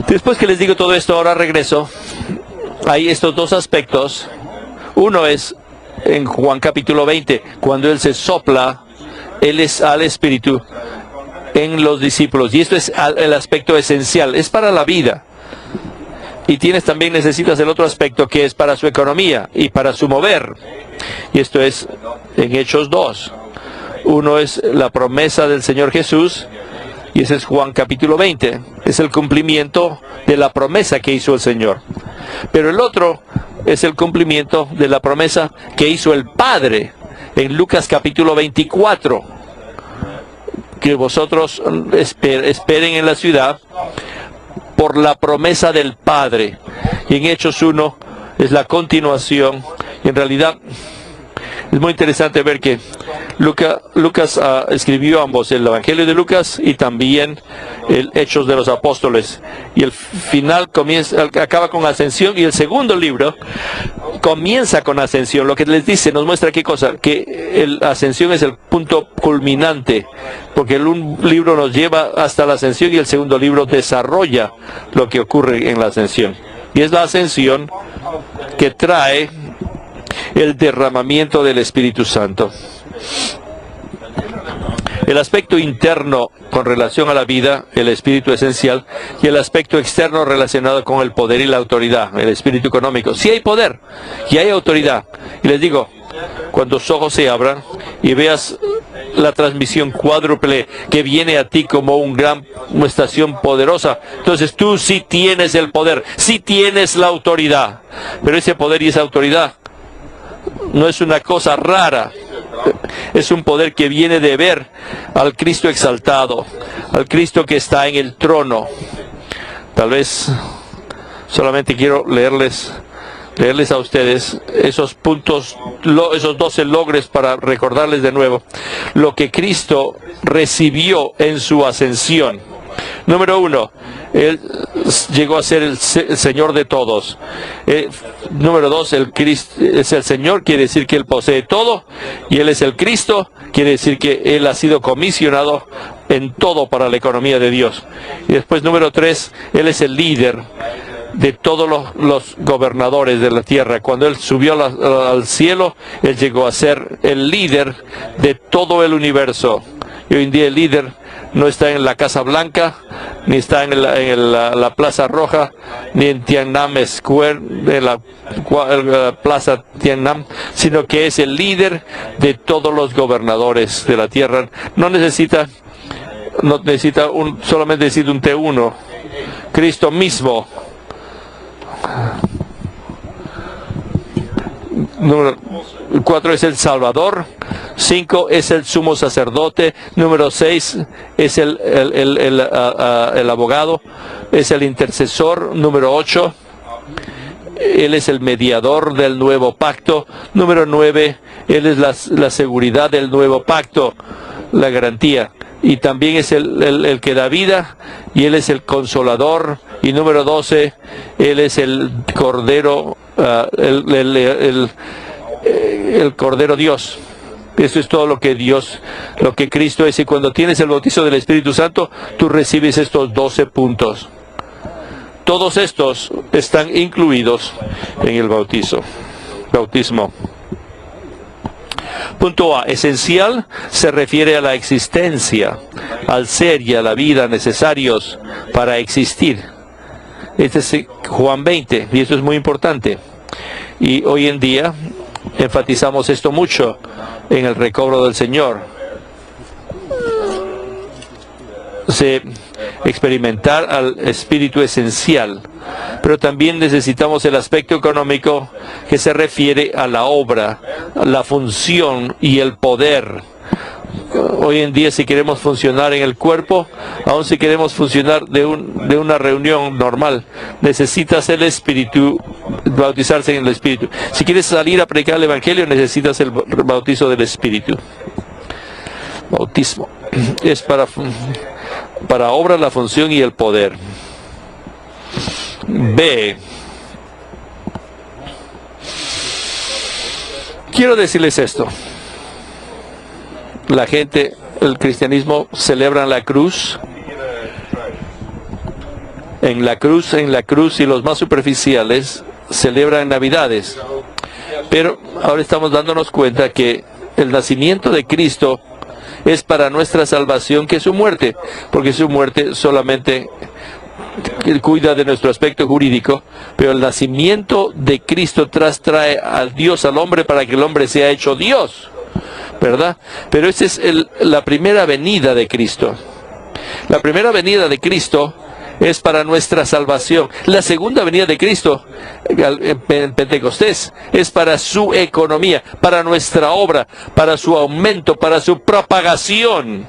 Después que les digo todo esto, ahora regreso. Hay estos 2 aspectos. Uno es en Juan capítulo 20, cuando Él se sopla, Él es al Espíritu en los discípulos. Y esto es el aspecto esencial, es para la vida. Y necesitas el otro aspecto, que es para su economía y para su mover. Y esto es en Hechos 2. Uno es la promesa del Señor Jesús, y ese es Juan capítulo 20. Es el cumplimiento de la promesa que hizo el Señor. Pero el otro es el cumplimiento de la promesa que hizo el Padre en Lucas capítulo 24. Que vosotros esperen en la ciudad por la promesa del Padre. Y en Hechos 1 es la continuación. Y en realidad es muy interesante ver que Lucas escribió ambos, el Evangelio de Lucas y también el Hechos de los Apóstoles. Y el final acaba con Ascensión, y el segundo libro comienza con Ascensión. Lo que les dice, nos muestra qué cosa, que la Ascensión es el punto culminante, porque un libro nos lleva hasta la Ascensión y el segundo libro desarrolla lo que ocurre en la Ascensión. Y es la Ascensión que trae el derramamiento del Espíritu Santo. El aspecto interno con relación a la vida, el espíritu esencial, y el aspecto externo relacionado con el poder y la autoridad, el espíritu económico. Sí hay poder y hay autoridad. Y les digo, cuando tus ojos se abran y veas la transmisión cuádruple que viene a ti como una estación poderosa, entonces tú sí tienes el poder, sí tienes la autoridad. Pero ese poder y esa autoridad no es una cosa rara. Es un poder que viene de ver al Cristo exaltado, al Cristo que está en el trono. Tal vez solamente quiero leerles a ustedes esos puntos, esos 12 logres, para recordarles de nuevo lo que Cristo recibió en su ascensión. Número 1, Él llegó a ser el Señor de todos. Número 2, el Cristo es el Señor, quiere decir que Él posee todo, y Él es el Cristo, quiere decir que Él ha sido comisionado en todo para la economía de Dios. Y después, número 3, Él es el líder de todos los gobernadores de la tierra. Cuando Él subió al cielo, Él llegó a ser el líder de todo el universo. Y hoy en día el líder no está en la Casa Blanca, ni está en la Plaza Roja, ni en Tiananmen Square, en la Plaza Tiananmen, sino que es el líder de todos los gobernadores de la tierra. No necesita solamente necesita un T1. Cristo mismo. Número 4 es el Salvador. 5 es el sumo sacerdote. Número 6 es el abogado, es el intercesor. Número 8, Él es el mediador del nuevo pacto. Número 9, Él es la seguridad del nuevo pacto, la garantía. Y también es el que da vida, y Él es el consolador. Y número 12, Él es el Cordero, el Cordero Dios. Eso es todo lo que Cristo es. Y cuando tienes el bautizo del Espíritu Santo, tú recibes estos 12 puntos. Todos estos están incluidos en el bautismo. Punto A. Esencial se refiere a la existencia, al ser y a la vida necesarios para existir. Este es Juan 20, y esto es muy importante. Y hoy en día enfatizamos esto mucho en el recobro del Señor. Experimentar al Espíritu esencial, pero también necesitamos el aspecto económico que se refiere a la obra, la función y el poder. Hoy en día, si queremos funcionar en el cuerpo, aun si queremos funcionar de una reunión normal, necesitas el Espíritu, bautizarse en el Espíritu. Si quieres salir a predicar el Evangelio, necesitas el bautizo del Espíritu. Bautismo es para obra, la función y el poder. B. Quiero decirles esto. La gente, el cristianismo, celebra la cruz. En la cruz, y los más superficiales celebran Navidades. Pero ahora estamos dándonos cuenta que el nacimiento de Cristo es para nuestra salvación que su muerte, porque su muerte solamente cuida de nuestro aspecto jurídico, pero el nacimiento de Cristo trae a Dios al hombre para que el hombre sea hecho Dios, ¿verdad? Pero esta es la primera venida de Cristo. La primera venida de Cristo es para nuestra salvación. La segunda venida de Cristo en Pentecostés es para su economía, para nuestra obra, para su aumento, para su propagación.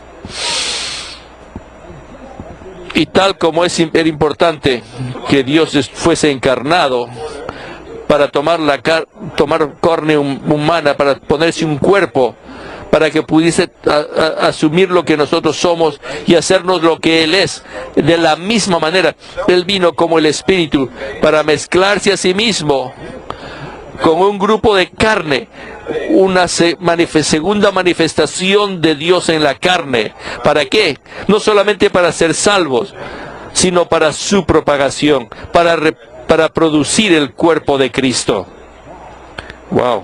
Y tal como era importante que Dios fuese encarnado para tomar carne humana, para ponerse un cuerpo, para que pudiese asumir lo que nosotros somos y hacernos lo que Él es. De la misma manera, Él vino como el Espíritu para mezclarse a sí mismo con un grupo de carne, una segunda manifestación de Dios en la carne. ¿Para qué? No solamente para ser salvos, sino para su propagación, para producir el cuerpo de Cristo. Wow.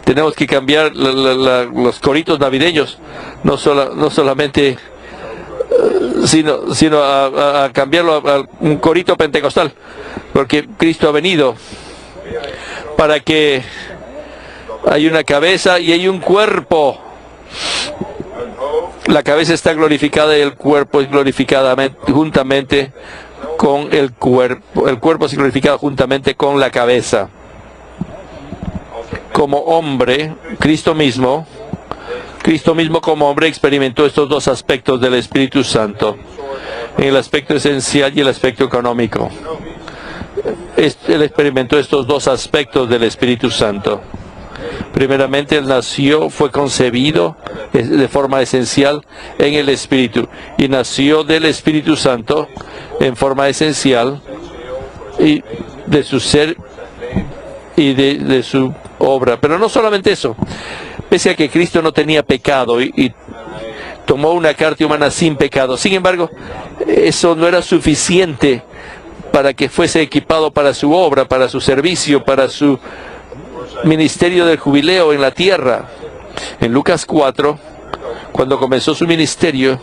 Tenemos que cambiar los coritos navideños, no solamente, sino a cambiarlo a un corito pentecostal, porque Cristo ha venido para que hay una cabeza y hay un cuerpo. La cabeza está glorificada y el cuerpo es glorificado juntamente con el cuerpo. El cuerpo es glorificado juntamente con la cabeza. Como hombre, Cristo mismo como hombre experimentó estos dos aspectos del Espíritu Santo, el aspecto esencial y el aspecto económico. Él experimentó estos dos aspectos del Espíritu Santo. Primeramente, Él fue concebido de forma esencial en el Espíritu, y nació del Espíritu Santo en forma esencial, y de su ser y de su obra. Pero no solamente eso, pese a que Cristo no tenía pecado y tomó una carne humana sin pecado, sin embargo, eso no era suficiente para que fuese equipado para su obra, para su servicio, para su ministerio del jubileo en la tierra. En Lucas 4, cuando comenzó su ministerio,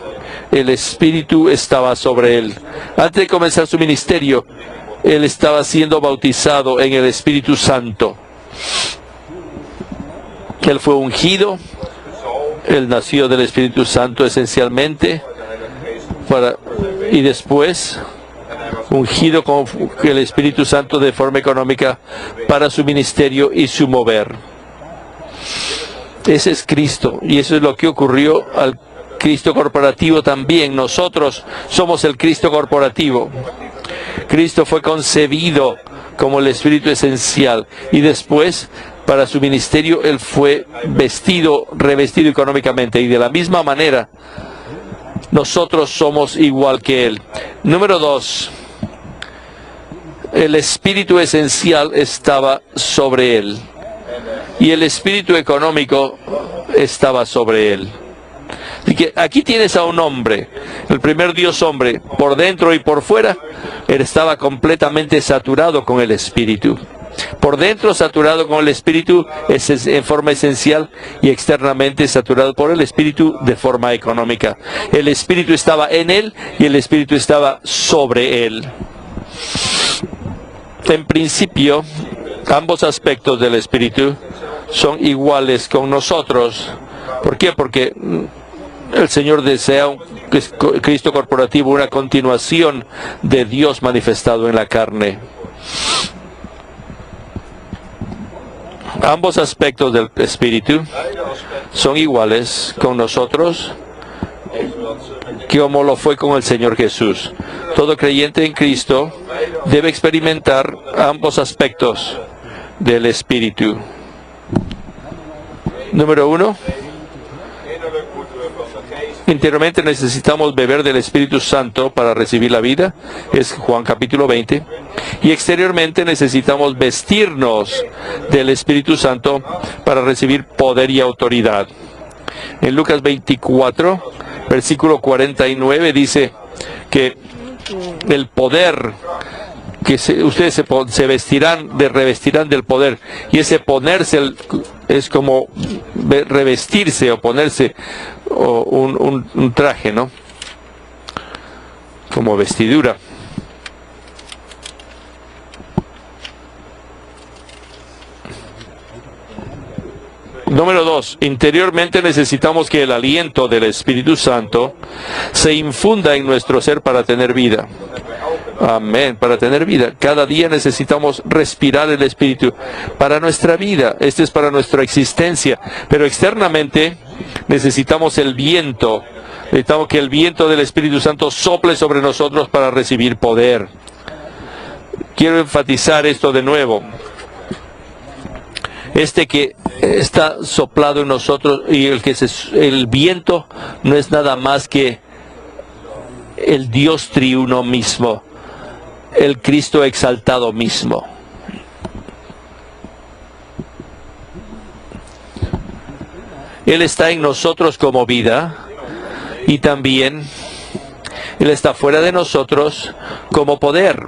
el Espíritu estaba sobre él. Antes de comenzar su ministerio, él estaba siendo bautizado en el Espíritu Santo. Él fue ungido, él nació del Espíritu Santo esencialmente, y después ungido con el Espíritu Santo de forma económica para su ministerio y su mover. Ese es Cristo, y eso es lo que ocurrió al Cristo corporativo también. Nosotros somos el Cristo corporativo. Cristo fue concebido como el Espíritu esencial, y después, para su ministerio, él fue revestido económicamente, y de la misma manera, nosotros somos igual que él. Número 2. El Espíritu esencial estaba sobre él, y el Espíritu económico estaba sobre él. Así que aquí tienes a un hombre, el primer Dios hombre, por dentro y por fuera, él estaba completamente saturado con el Espíritu. Por dentro saturado con el Espíritu en forma esencial, y externamente saturado por el Espíritu de forma económica. El Espíritu estaba en él y el Espíritu estaba sobre él. En principio, ambos aspectos del Espíritu son iguales con nosotros. ¿Por qué? Porque el Señor desea un Cristo corporativo, una continuación de Dios manifestado en la carne. Ambos aspectos del Espíritu son iguales con nosotros como lo fue con el Señor Jesús. Todo creyente en Cristo debe experimentar ambos aspectos del Espíritu. Número 1. Interiormente necesitamos beber del Espíritu Santo para recibir la vida, es Juan capítulo 20. Y exteriormente necesitamos vestirnos del Espíritu Santo para recibir poder y autoridad. En Lucas 24, versículo 49 dice que el poder, que ustedes se revestirán del poder, y ese ponerse es como revestirse o ponerse un traje, ¿no? Como vestidura. Número 2, interiormente necesitamos que el aliento del Espíritu Santo se infunda en nuestro ser para tener vida. Amén, para tener vida. Cada día necesitamos respirar el Espíritu para nuestra vida. Este es para nuestra existencia. Pero externamente necesitamos el viento. Necesitamos que el viento del Espíritu Santo sople sobre nosotros para recibir poder. Quiero enfatizar esto de nuevo. Que está soplado en nosotros, y el viento no es nada más que el Dios triuno mismo, el Cristo exaltado mismo. Él está en nosotros como vida, y también Él está fuera de nosotros como poder.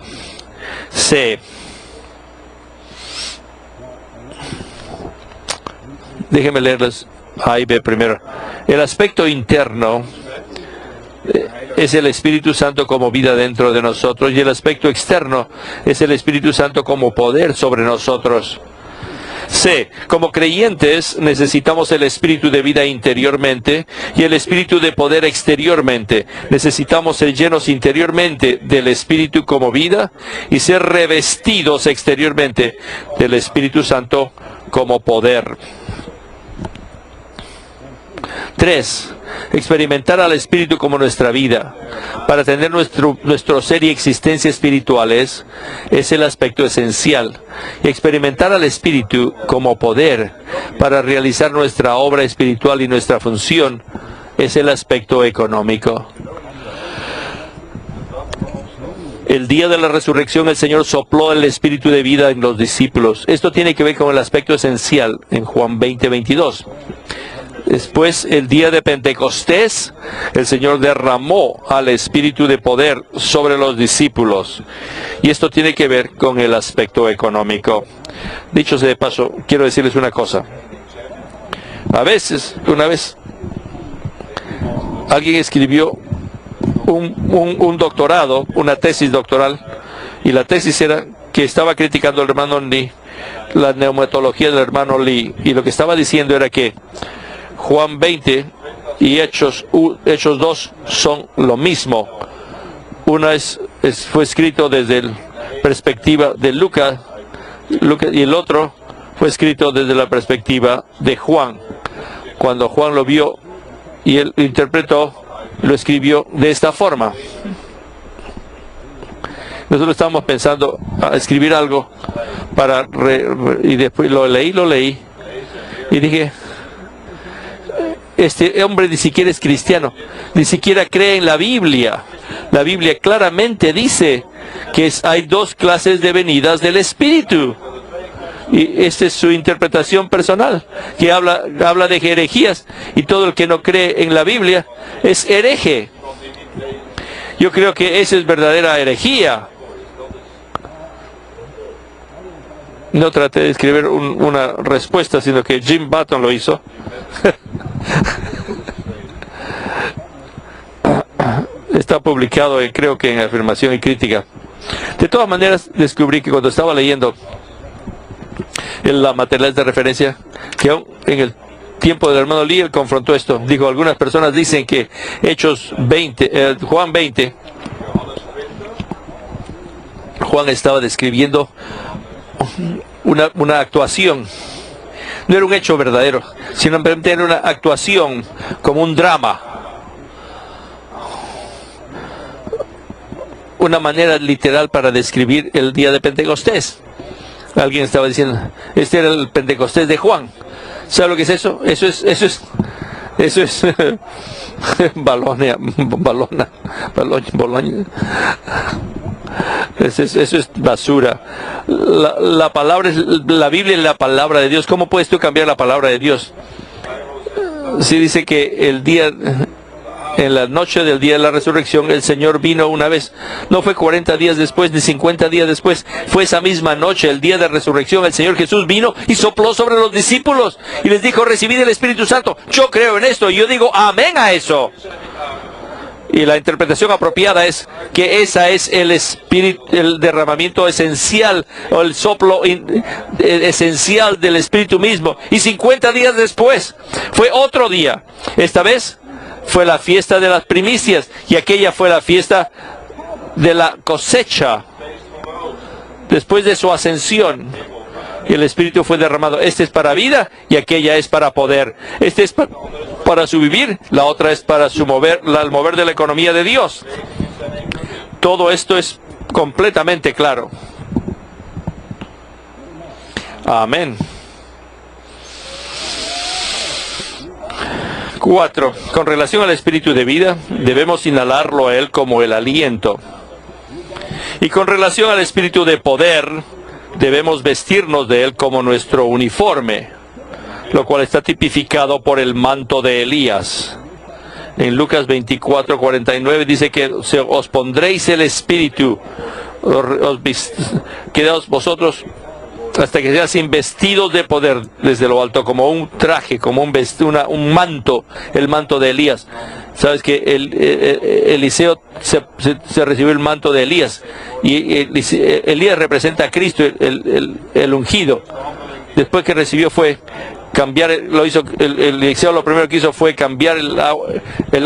Déjenme leerles A y B primero. El aspecto interno es el Espíritu Santo como vida dentro de nosotros, y el aspecto externo es el Espíritu Santo como poder sobre nosotros. Como creyentes necesitamos el Espíritu de vida interiormente y el Espíritu de poder exteriormente. Necesitamos ser llenos interiormente del Espíritu como vida y ser revestidos exteriormente del Espíritu Santo como poder. 3. Experimentar al Espíritu como nuestra vida. Para tener nuestro ser y existencia espirituales es el aspecto esencial. Y experimentar al Espíritu como poder para realizar nuestra obra espiritual y nuestra función es el aspecto económico. El día de la resurrección el Señor sopló el Espíritu de vida en los discípulos. Esto tiene que ver con el aspecto esencial en Juan 20:22. Después, el día de Pentecostés, el Señor derramó al Espíritu de poder sobre los discípulos. Y esto tiene que ver con el aspecto económico. Dicho sea de paso, quiero decirles una cosa. A veces, una vez, alguien escribió un doctorado, una tesis doctoral, y la tesis era que estaba criticando al hermano Lee, la neumatología del hermano Lee, y lo que estaba diciendo era que Juan 20 y Hechos 2 son lo mismo. Una fue escrito desde la perspectiva de Lucas, y el otro fue escrito desde la perspectiva de Juan. Cuando Juan lo vio y él lo interpretó, lo escribió de esta forma. Nosotros estábamos pensando a escribir algo y después lo leí y dije, este hombre ni siquiera es cristiano, ni siquiera cree en la Biblia. La Biblia claramente dice que hay dos clases de venidas del Espíritu. Y esta es su interpretación personal, que habla de herejías, y todo el que no cree en la Biblia es hereje. Yo creo que esa es verdadera herejía. No traté de escribir una respuesta, sino que Jim Button lo hizo. Está publicado, creo que en Afirmación y Crítica. De todas maneras, descubrí que cuando estaba leyendo en la material de referencia, que aún en el tiempo del hermano Lee, él confrontó esto. Dijo, algunas personas dicen que Juan 20, Juan estaba describiendo una actuación. No era un hecho verdadero, sino era una actuación como un drama. Una manera literal para describir el día de Pentecostés. Alguien estaba diciendo, este era el Pentecostés de Juan. ¿Sabe lo que es eso? Eso es Bolonia. Eso es basura. La Biblia es la palabra de Dios. ¿Cómo puedes tú cambiar la palabra de Dios? Si dice que en la noche del día de la resurrección, el Señor vino una vez. No fue 40 días después, ni 50 días después. Fue esa misma noche, el día de resurrección, el Señor Jesús vino y sopló sobre los discípulos y les dijo, recibid el Espíritu Santo. Yo creo en esto y yo digo amén a eso. Y la interpretación apropiada es que esa es el derramamiento esencial, o el soplo esencial del Espíritu mismo. Y 50 días después fue otro día. Esta vez fue la fiesta de las primicias, y aquella fue la fiesta de la cosecha. Después de su ascensión, el Espíritu fue derramado. Este es para vida y aquella es para poder. Este es para su vivir, la otra es para el mover de la economía de Dios. Todo esto es completamente claro. Amén. 4. Con relación al espíritu de vida, debemos inhalarlo a él como el aliento. Y con relación al espíritu de poder, debemos vestirnos de él como nuestro uniforme, lo cual está tipificado por el manto de Elías. En Lucas 24:49 dice que os pondréis el espíritu, quedaos vosotros hasta que seas investidos de poder desde lo alto, como un traje, como un manto, el manto de Elías. Sabes que Eliseo se recibió el manto de Elías, y Elías representa a Cristo, el ungido. Después que recibió fue cambiar, Eliseo lo primero que hizo fue cambiar el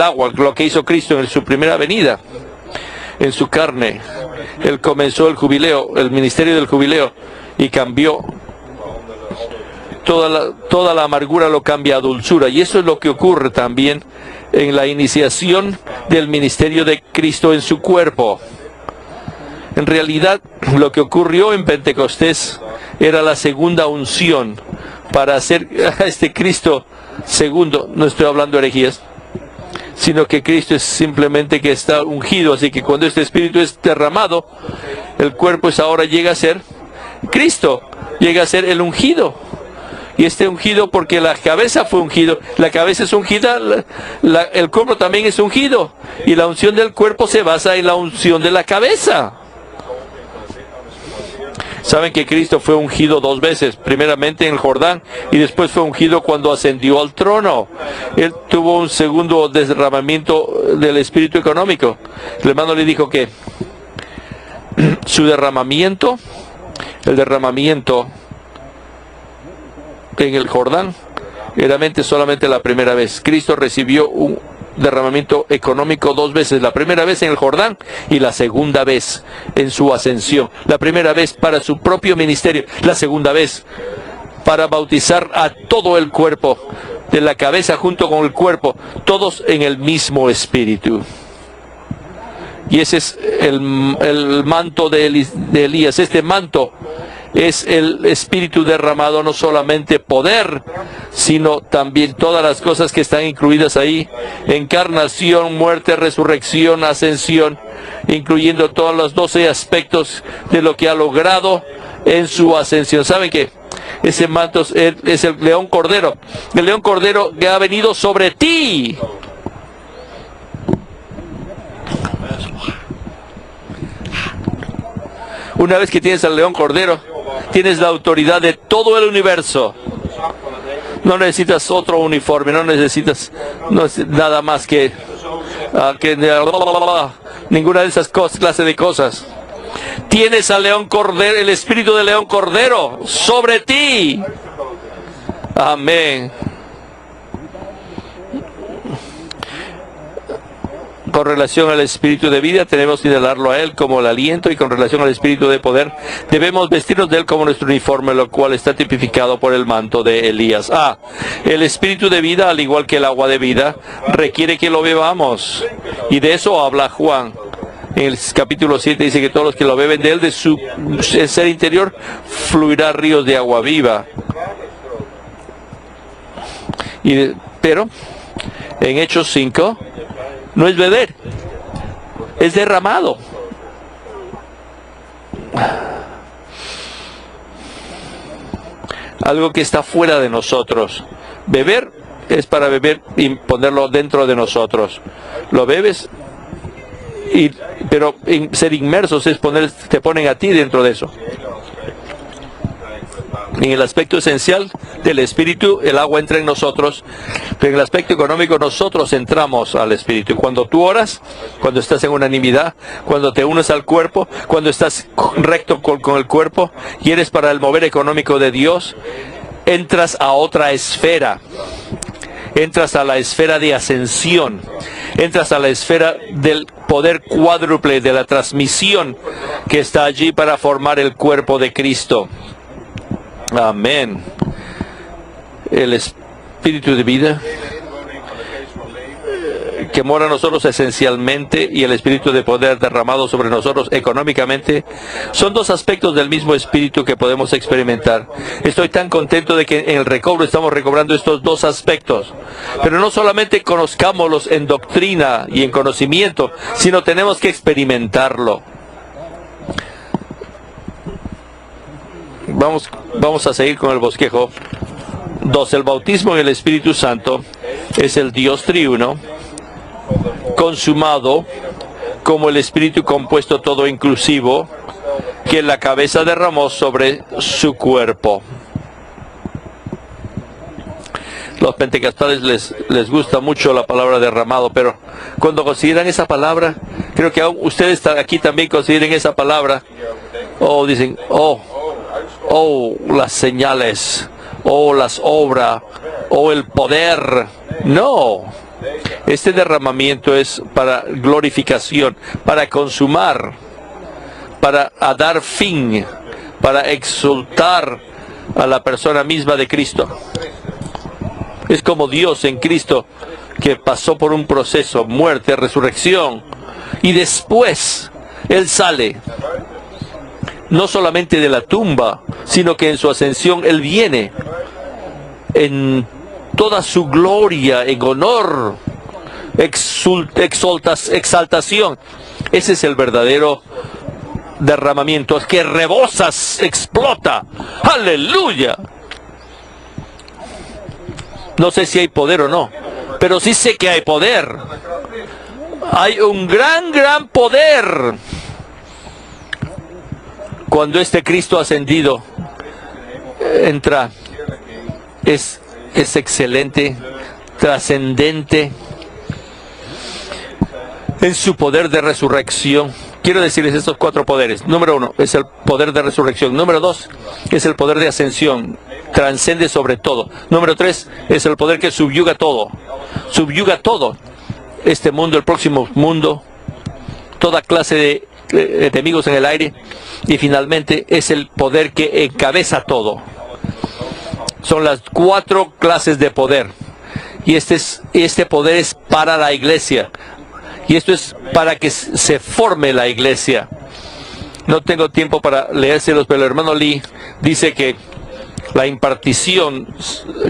agua, lo que hizo Cristo en su primera venida, en su carne. Él comenzó el jubileo, el ministerio del jubileo, y cambió toda la amargura, lo cambia a dulzura. Y eso es lo que ocurre también en la iniciación del ministerio de Cristo en su cuerpo. En realidad, lo que ocurrió en Pentecostés era la segunda unción para hacer a este Cristo segundo. No estoy hablando de herejías, sino que Cristo es simplemente que está ungido. Así que cuando este Espíritu es derramado, el cuerpo ahora llega a ser Cristo, llega a ser el ungido. Y este ungido, porque la cabeza fue ungido, la cabeza es ungida, el cuerpo también es ungido. Y la unción del cuerpo se basa en la unción de la cabeza. Saben que Cristo fue ungido 2 veces, primeramente en el Jordán y después fue ungido cuando ascendió al trono. Él tuvo un segundo derramamiento del espíritu económico. El hermano le dijo que su derramamiento, el derramamiento en el Jordán, era solamente la primera vez. Cristo recibió un derramamiento económico 2 veces, la primera vez en el Jordán y la segunda vez en su ascensión. La primera vez para su propio ministerio, la segunda vez para bautizar a todo el cuerpo, de la cabeza junto con el cuerpo, todos en el mismo espíritu. Y ese es el manto de Elías. Este manto es el espíritu derramado, no solamente poder, sino también todas las cosas que están incluidas ahí: encarnación, muerte, resurrección, ascensión, incluyendo todos los 12 aspectos de lo que ha logrado en su ascensión. ¿Saben qué? Ese manto es el león cordero, el león cordero que ha venido sobre ti. Una vez que tienes al león cordero, tienes la autoridad de todo el universo. No necesitas otro uniforme, no necesitas nada más que ninguna de esas clases de cosas. Tienes al león cordero, el espíritu del león cordero sobre ti. Amén. Con relación al espíritu de vida, tenemos que inhalarlo a él como el aliento, y con relación al espíritu de poder, debemos vestirnos de él como nuestro uniforme, lo cual está tipificado por el manto de Elías. El espíritu de vida, al igual que el agua de vida, requiere que lo bebamos, y de eso habla Juan. En el capítulo 7 dice que todos los que lo beben de él, de su ser interior, fluirá ríos de agua viva. Pero en Hechos 5, no es beber, es derramado. Algo que está fuera de nosotros. Beber es para beber y ponerlo dentro de nosotros. Lo bebes, pero ser inmersos es te ponen a ti dentro de eso. En el aspecto esencial del espíritu, el agua entra en nosotros, pero en el aspecto económico nosotros entramos al espíritu. Cuando tú oras, cuando estás en unanimidad, cuando te unes al cuerpo, cuando estás recto con el cuerpo y eres para el mover económico de Dios, entras a otra esfera. Entras a la esfera de ascensión, entras a la esfera del poder cuádruple, de la transmisión que está allí para formar el cuerpo de Cristo. Amén. El espíritu de vida que mora en nosotros esencialmente y el espíritu de poder derramado sobre nosotros económicamente son 2 aspectos del mismo espíritu que podemos experimentar. Estoy tan contento de que en el recobro estamos recobrando estos 2 aspectos, pero no solamente conozcámoslos en doctrina y en conocimiento, sino tenemos que experimentarlo. Vamos a seguir con el bosquejo. 2. El bautismo en el Espíritu Santo es el Dios triuno consumado como el Espíritu compuesto todo inclusivo que la cabeza derramó sobre su cuerpo. Los pentecostales les gusta mucho la palabra derramado, pero cuando consideran esa palabra, creo que aún ustedes aquí también consideren esa palabra, dicen, las señales, las obras, el poder. No, este derramamiento es para glorificación, para consumar, para dar fin, para exaltar a la persona misma de Cristo. Es como Dios en Cristo, que pasó por un proceso, muerte, resurrección, y después Él sale, no solamente de la tumba, sino que en su ascensión Él viene en toda su gloria, en honor, exaltación. Ese es el verdadero derramamiento, es que rebosas, explota. ¡Aleluya! No sé si hay poder o no, pero sí sé que hay poder. Hay un gran poder Cuando este Cristo ascendido entra, es excelente, trascendente en su poder de resurrección. Quiero decirles estos 4 poderes. Número 1 es el poder de resurrección. Número 2 es el poder de ascensión. Transcende sobre todo. Número 3 es el poder que subyuga todo. Subyuga todo. Este mundo, el próximo mundo, toda clase de enemigos en el aire. Y finalmente es el poder que encabeza todo. Son las 4 clases de poder. Y este poder es para la iglesia. Y esto es para que se forme la iglesia. No tengo tiempo para leérselos, pero el hermano Lee dice que la impartición,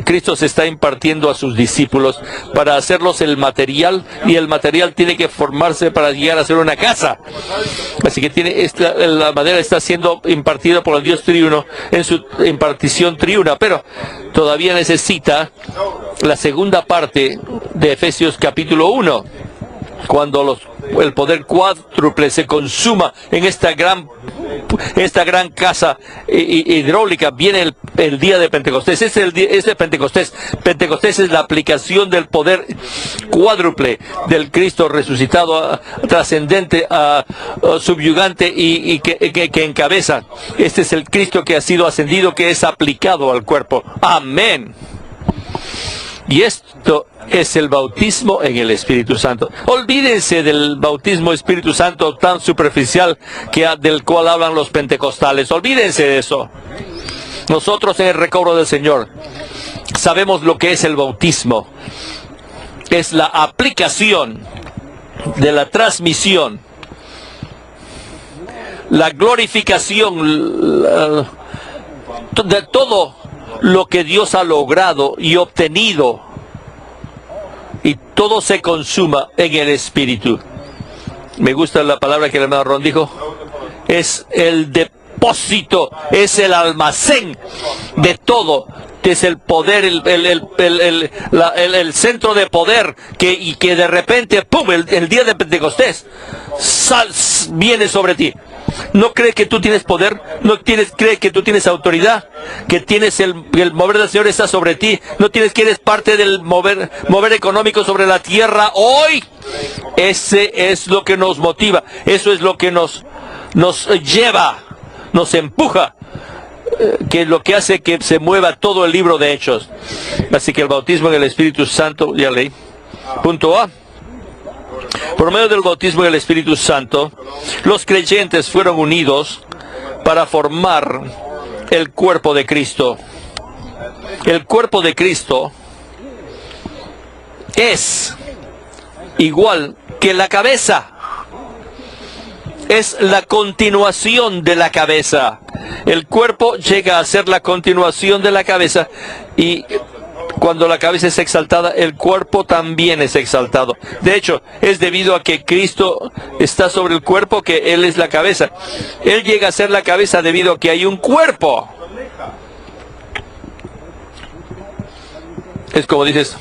Cristo se está impartiendo a sus discípulos para hacerlos el material, y el material tiene que formarse para llegar a ser una casa. Así que la madera está siendo impartida por el Dios triuno en su impartición triuna, pero todavía necesita la segunda parte de Efesios capítulo 1. Cuando el poder cuádruple se consuma en esta gran casa hidráulica, viene el día de Pentecostés. Es de Pentecostés. Pentecostés es la aplicación del poder cuádruple del Cristo resucitado, trascendente, subyugante y que encabeza. Este es el Cristo que ha sido ascendido, que es aplicado al cuerpo. Amén. Y esto es el bautismo en el Espíritu Santo. Olvídense del bautismo Espíritu Santo tan superficial del cual hablan los pentecostales. Olvídense de eso. Nosotros en el recobro del Señor sabemos lo que es el bautismo. Es la aplicación de la transmisión, la glorificación de todo lo que Dios ha logrado y obtenido, y todo se consuma en el Espíritu. Me gusta la palabra que el hermano Ron dijo. Es el depósito, es el almacén de todo. Es el poder, el centro de poder que de repente, ¡pum!, el día de Pentecostés viene sobre ti. ¿No crees que tú tienes poder? ¿No crees que tú tienes autoridad? ¿Que tienes el mover del Señor está sobre ti? ¿No tienes que eres parte del mover económico sobre la tierra hoy? Ese es lo que nos motiva. Eso es lo que nos lleva, nos empuja, que es lo que hace que se mueva todo el libro de Hechos. Así que el bautismo en el Espíritu Santo, ya leí. Punto A. Por medio del bautismo en el Espíritu Santo, los creyentes fueron unidos para formar el cuerpo de Cristo. El cuerpo de Cristo es igual que la cabeza. Es la continuación de la cabeza. El cuerpo llega a ser la continuación de la cabeza, y cuando la cabeza es exaltada, el cuerpo también es exaltado. De hecho, es debido a que Cristo está sobre el cuerpo que Él es la cabeza. Él llega a ser la cabeza debido a que hay un cuerpo. Es como dices,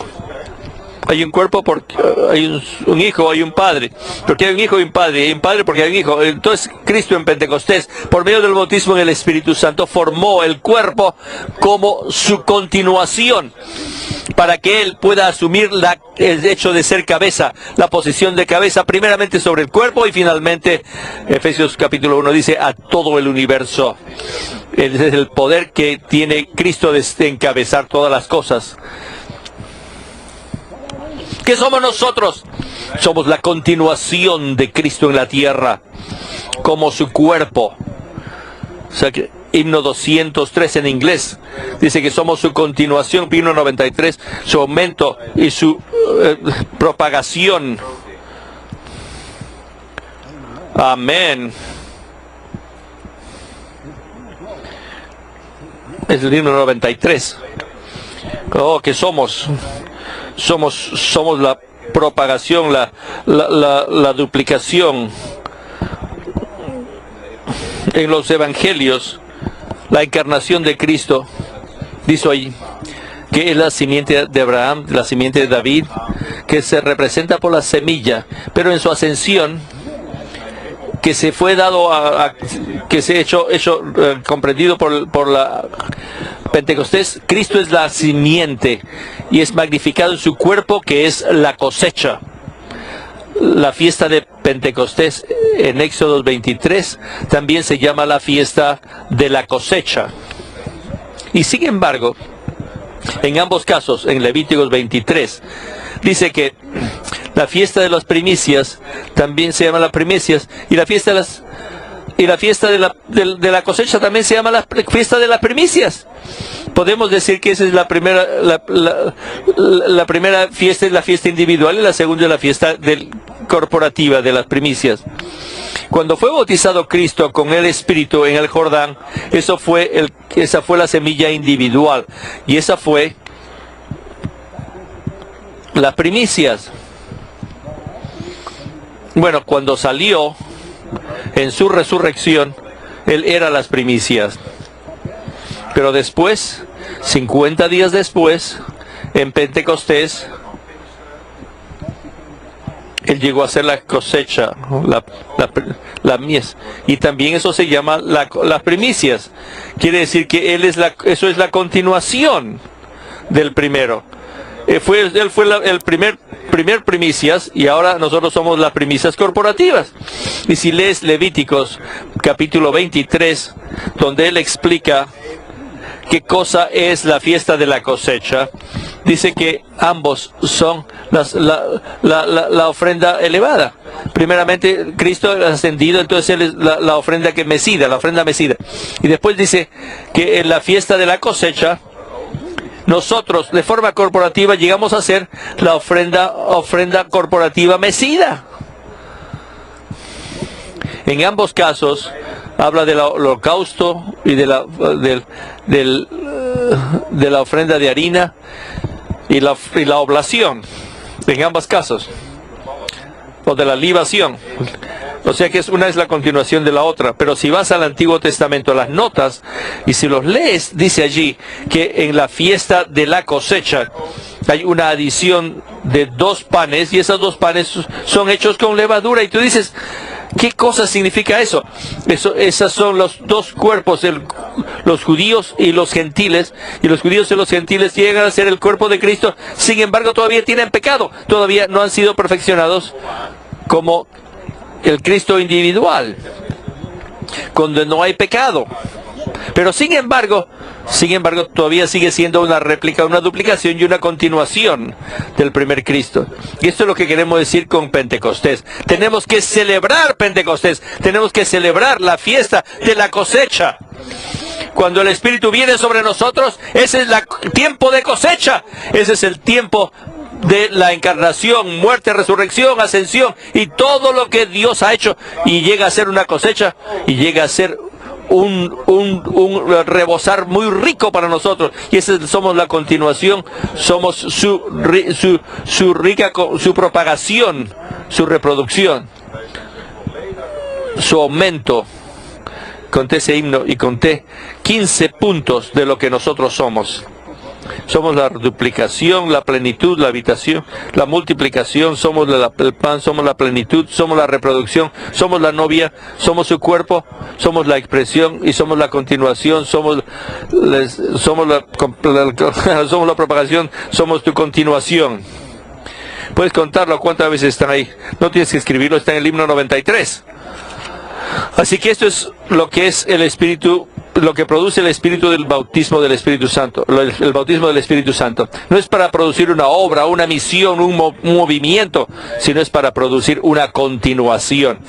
hay un cuerpo porque hay un hijo, hay un padre. Porque hay un hijo y un padre. Hay un padre porque hay un hijo. Entonces Cristo en Pentecostés, por medio del bautismo en el Espíritu Santo, formó el cuerpo como su continuación, para que Él pueda asumir el hecho de ser cabeza, la posición de cabeza, primeramente sobre el cuerpo, y finalmente, Efesios capítulo 1 dice, a todo el universo. Ese es el poder que tiene Cristo de encabezar todas las cosas. ¿Qué somos nosotros? Somos la continuación de Cristo en la tierra, como su cuerpo. O sea que himno 203 en inglés dice que somos su continuación, himno 93, su aumento y su propagación. Amén. Es el himno 93. Oh, que somos la propagación, la duplicación. En los evangelios, la encarnación de Cristo, dice ahí, que es la simiente de Abraham, la simiente de David, que se representa por la semilla, pero en su ascensión, que se fue dado que se ha hecho comprendido por la Pentecostés. Cristo es la simiente y es magnificado en su cuerpo, que es la cosecha. La fiesta de Pentecostés en Éxodo 23 también se llama la fiesta de la cosecha. Y sin embargo, en ambos casos, en Levíticos 23, dice que la fiesta de las primicias también se llama las primicias, y la fiesta de la cosecha también se llama la fiesta de las primicias. Podemos decir que esa es la primera fiesta, es la fiesta individual, y la segunda es la fiesta corporativa de las primicias. Cuando fue bautizado Cristo con el Espíritu en el Jordán, esa fue la semilla individual, y esa fue las primicias. Bueno, cuando salió en su resurrección, Él era las primicias. Pero después, 50 días después, en Pentecostés, Él llegó a ser la cosecha, la mies. Y también eso se llama las primicias. Quiere decir que eso es la continuación del primero. Él fue el primer primicias, y ahora nosotros somos las primicias corporativas. Y si lees Levíticos capítulo 23, donde él explica qué cosa es la fiesta de la cosecha, dice que ambos son la ofrenda elevada. Primeramente Cristo ha ascendido, entonces él es la ofrenda mecida, la ofrenda mecida. Y después dice que en la fiesta de la cosecha, nosotros, de forma corporativa, llegamos a ser la ofrenda corporativa mecida. En ambos casos, habla del holocausto y de la ofrenda de harina y la oblación. En ambos casos. O de la libación. O sea que una es la continuación de la otra. Pero si vas al Antiguo Testamento, a las notas, y si los lees, dice allí que en la fiesta de la cosecha hay una adición de 2 panes, y esos 2 panes son hechos con levadura. Y tú dices, ¿qué cosa significa eso? Esos son los 2 cuerpos, los judíos y los gentiles, y los judíos y los gentiles llegan a ser el cuerpo de Cristo. Sin embargo, todavía tienen pecado, todavía no han sido perfeccionados como el Cristo individual, donde no hay pecado. Pero sin embargo, todavía sigue siendo una réplica, una duplicación y una continuación del primer Cristo. Y esto es lo que queremos decir con Pentecostés. Tenemos que celebrar Pentecostés, tenemos que celebrar la fiesta de la cosecha. Cuando el Espíritu viene sobre nosotros, ese es el tiempo de cosecha, ese es el tiempo de la encarnación, muerte, resurrección, ascensión y todo lo que Dios ha hecho, y llega a ser una cosecha, y llega a ser un rebosar muy rico para nosotros, y ese somos la continuación, somos su propagación, su reproducción, su aumento. Conté ese himno y conté 15 puntos de lo que nosotros somos. Somos la duplicación, la plenitud, la habitación, la multiplicación, somos el pan, somos la plenitud, somos la reproducción, somos la novia, somos su cuerpo, somos la expresión y somos la continuación, somos la propagación, somos tu continuación. Puedes contarlo cuántas veces están ahí. No tienes que escribirlo, está en el himno 93. Así que esto es lo que es el Espíritu, lo que produce el Espíritu del bautismo del Espíritu Santo. El bautismo del Espíritu Santo no es para producir una obra, una misión, un movimiento, sino es para producir una continuación,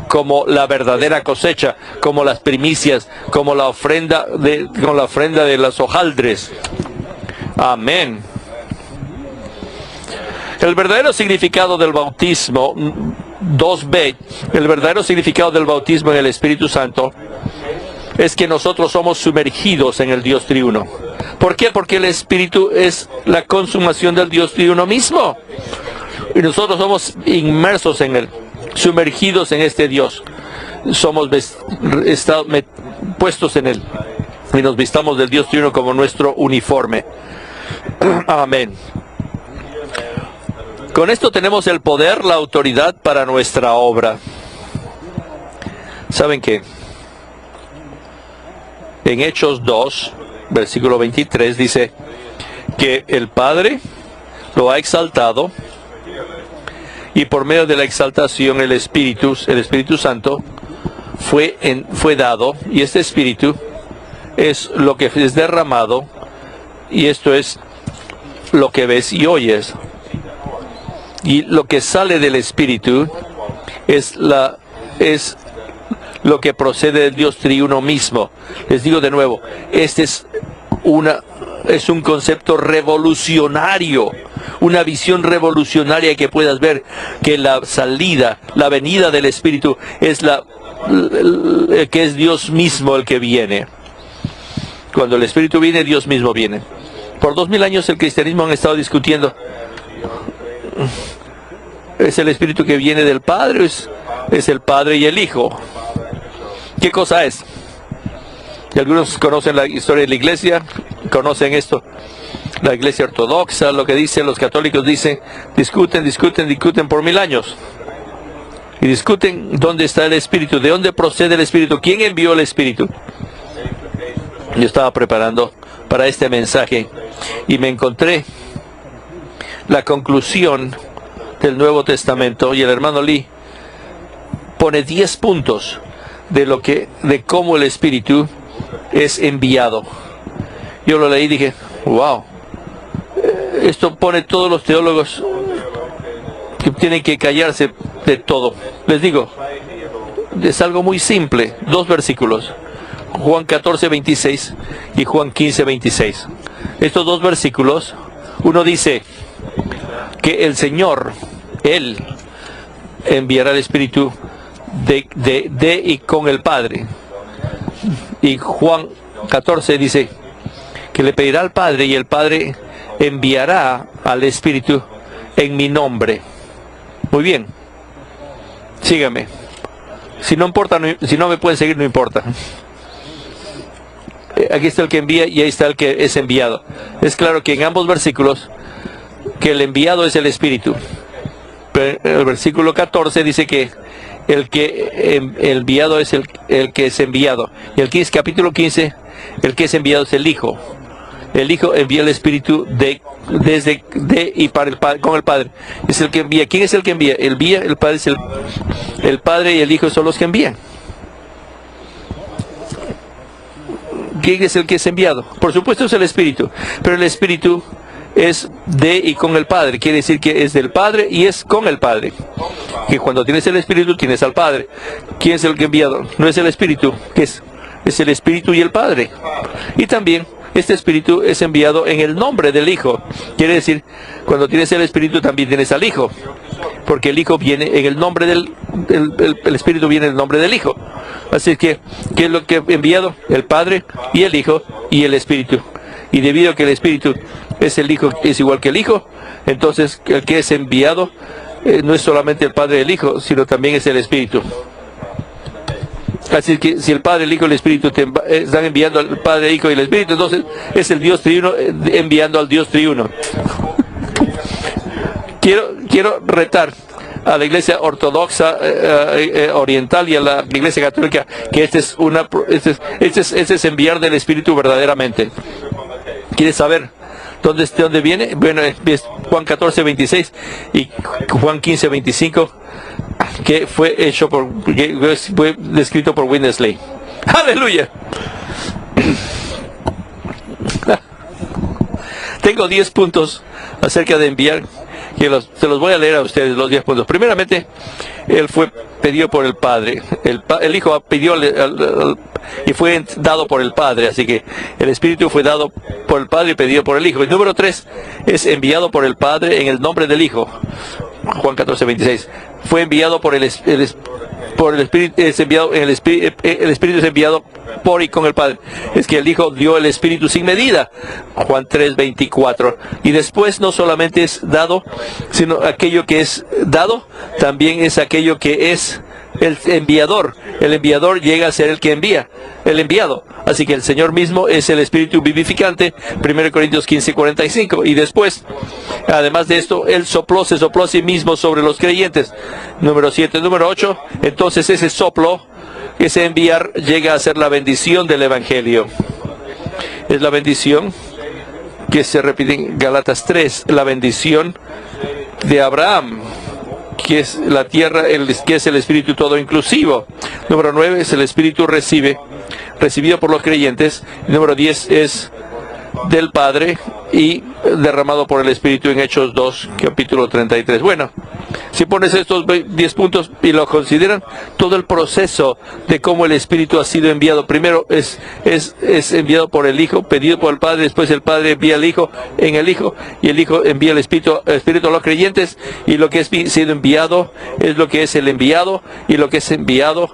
como la verdadera cosecha, como las primicias, como la ofrenda de los hojaldres. Amén. El verdadero significado del bautismo, 2b, el verdadero significado del bautismo en el Espíritu Santo es que nosotros somos sumergidos en el Dios triuno. ¿Por qué? Porque el Espíritu es la consumación del Dios triuno mismo. Y nosotros somos inmersos en Él, sumergidos en este Dios. Somos puestos en Él. Y nos vistamos del Dios triuno como nuestro uniforme. Amén. Con esto tenemos el poder, la autoridad para nuestra obra. Saben que en Hechos 2, versículo 23, dice que el Padre lo ha exaltado y por medio de la exaltación el Espíritu Santo fue dado, y este Espíritu es lo que es derramado, y esto es lo que ves y oyes. Y lo que sale del Espíritu es lo que procede del Dios triuno mismo. Les digo de nuevo, este es un concepto revolucionario, una visión revolucionaria que puedas ver, que la venida del Espíritu es que es Dios mismo el que viene. Cuando el Espíritu viene, Dios mismo viene. Por 2000 años el cristianismo han estado discutiendo, ¿es el Espíritu que viene del Padre o es el Padre y el Hijo? ¿Qué cosa es? Y algunos conocen la historia de la iglesia, conocen esto. La iglesia ortodoxa, lo que dicen los católicos, dicen, discuten por 1000 años. Y discuten dónde está el Espíritu, de dónde procede el Espíritu, quién envió el Espíritu. Yo estaba preparando para este mensaje y me encontré la conclusión del Nuevo Testamento, y el hermano Lee pone 10 puntos de cómo el Espíritu es enviado. Yo lo leí y dije, wow, esto pone todos los teólogos que tienen que callarse de todo. Les digo, es algo muy simple, 2 versículos, Juan 14:26 y Juan 15:26. Estos 2 versículos, uno dice que el Señor, Él enviará el Espíritu de y con el Padre. Y Juan 14 dice que le pedirá al Padre y el Padre enviará al Espíritu en mi nombre. Muy bien, sígame. Si no me pueden seguir, no importa. Aquí está el que envía y ahí está el que es enviado. Es claro que en ambos versículos que el enviado es el Espíritu. Pero el versículo 14 dice que el enviado es el que es enviado. Y el capítulo 15, el que es enviado es el Hijo. El Hijo envía el Espíritu desde y para con el Padre. Es el que envía. ¿Quién es el que envía? El Padre es el Padre y el Hijo son los que envían. ¿Quién es el que es enviado? Por supuesto es el Espíritu, pero el Espíritu es de y con el Padre, quiere decir que es del Padre y es con el Padre. Que cuando tienes el Espíritu tienes al Padre. ¿Quién es el que enviado? No es el Espíritu, ¿qué es? Es el Espíritu y el Padre. Y también este Espíritu es enviado en el nombre del Hijo. Quiere decir, cuando tienes el Espíritu también tienes al Hijo, porque el Hijo viene en el nombre el Espíritu viene en el nombre del Hijo. Así que, ¿qué es lo que ha enviado? El Padre y el Hijo y el Espíritu. Y debido a que el Espíritu es el Hijo, es igual que el Hijo, entonces el que es enviado no es solamente el Padre y el Hijo, sino también es el Espíritu. Así que si el Padre, el Hijo y el Espíritu están enviando al Padre, el Hijo y el Espíritu, entonces es el Dios triuno enviando al Dios triuno. Quiero retar a la iglesia ortodoxa oriental y a la iglesia católica que este es enviar del Espíritu verdaderamente. ¿Quieres saber dónde viene? Bueno, es Juan 14:26 y Juan 15:25, que fue descrito por Winnesley. ¡Aleluya! Tengo 10 puntos acerca de enviar, que se los voy a leer a ustedes, los 10 puntos. Primeramente, él fue pedido por el Padre. El Hijo pidió y fue dado por el Padre. Así que el Espíritu fue dado por el Padre y pedido por el Hijo. El número 3 es enviado por el Padre en el nombre del Hijo. Juan 14:26. Fue enviado por el Espíritu, es enviado el Espíritu es enviado por y con el Padre. Es que el Hijo dio el Espíritu sin medida. Juan 3:24. Y después no solamente es dado, sino aquello que es dado, también es aquello que es el enviador. El enviador llega a ser el que envía, el enviado. Así que el Señor mismo es el Espíritu vivificante, 1 Corintios 15:45. Y después, además de esto, Él se sopló a sí mismo sobre los creyentes. Número 7. Número 8, entonces ese soplo ese enviar llega a ser la bendición del Evangelio. Es la bendición que se repite en Gálatas 3, la bendición de Abraham, que es la tierra, que es el Espíritu todo inclusivo. Número 9 es el Espíritu recibido por los creyentes. Número 10 es del Padre y derramado por el Espíritu en Hechos 2, capítulo 33. Bueno, si pones estos 10 puntos y lo consideran, todo el proceso de cómo el Espíritu ha sido enviado, primero es enviado por el Hijo, pedido por el Padre, después el Padre envía al Hijo en el Hijo, y el Hijo envía el Espíritu a los creyentes, y lo que es sido enviado es lo que es el enviado, y lo que es enviado,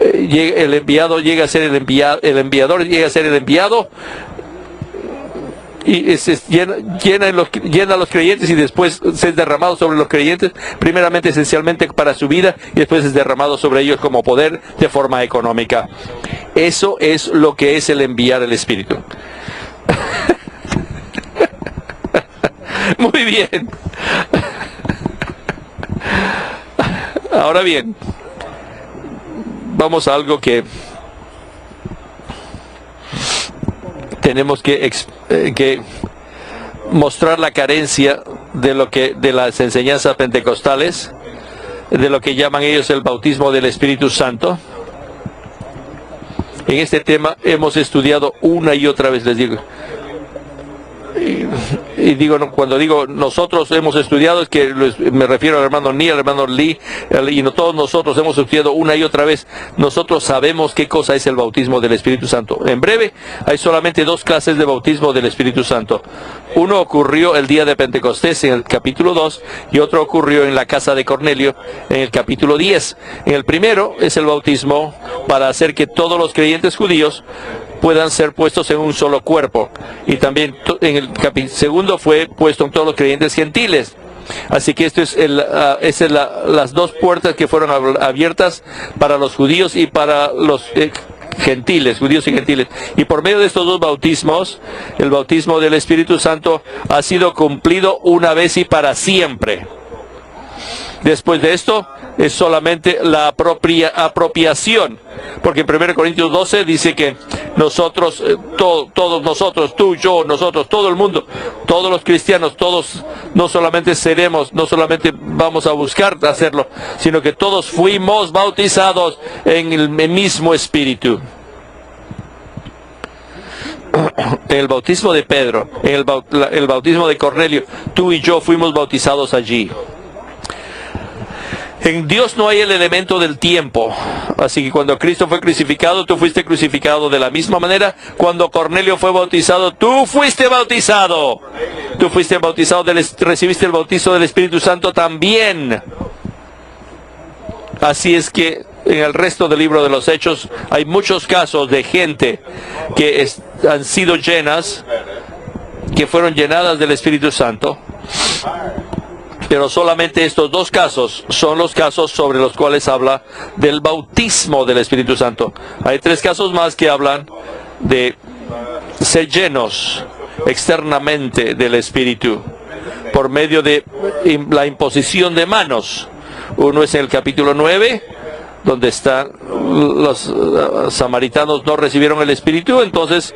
el enviado llega a ser el enviador llega a ser el enviado, y llena a los creyentes, y después es derramado sobre los creyentes, primeramente esencialmente para su vida, y después es derramado sobre ellos como poder de forma económica. Eso es lo que es el enviar el Espíritu. Muy bien. Ahora bien, vamos a algo que tenemos que mostrar la carencia de las enseñanzas pentecostales, de lo que llaman ellos el bautismo del Espíritu Santo. En este tema hemos estudiado una y otra vez, les digo. Y digo, cuando digo nosotros hemos estudiado, es que me refiero al hermano Ni, al hermano Lee, y no todos nosotros hemos estudiado una y otra vez. Nosotros sabemos qué cosa es el bautismo del Espíritu Santo. En breve, hay solamente dos clases de bautismo del Espíritu Santo. Uno ocurrió el día de Pentecostés en el capítulo 2, y otro ocurrió en la casa de Cornelio en el capítulo 10. En el primero es el bautismo para hacer que todos los creyentes judíos puedan ser puestos en un solo cuerpo, y también en el segundo fue puesto en todos los creyentes gentiles. Así que esto es las dos puertas que fueron abiertas para los judíos y para los gentiles, judíos y gentiles. Y por medio de estos dos bautismos, el bautismo del Espíritu Santo ha sido cumplido una vez y para siempre. Después de esto es solamente la apropiación, porque en 1 Corintios 12 dice que nosotros, todos nosotros, tú, yo, nosotros, todo el mundo, todos los cristianos, todos no solamente vamos a buscar hacerlo, sino que todos fuimos bautizados en el mismo Espíritu. En el bautismo de Pedro, en el bautismo de Cornelio, tú y yo fuimos bautizados allí. En Dios no hay el elemento del tiempo, así que cuando Cristo fue crucificado, tú fuiste crucificado de la misma manera. Cuando Cornelio fue bautizado, tú fuiste bautizado. Tú fuiste bautizado, recibiste el bautizo del Espíritu Santo también. Así es que en el resto del libro de los Hechos hay muchos casos de gente que han sido llenas, que fueron llenadas del Espíritu Santo. Pero solamente estos dos casos son los casos sobre los cuales habla del bautismo del Espíritu Santo. Hay 3 casos más que hablan de ser llenos externamente del Espíritu por medio de la imposición de manos. Uno es en el capítulo 9, donde están los samaritanos no recibieron el Espíritu, entonces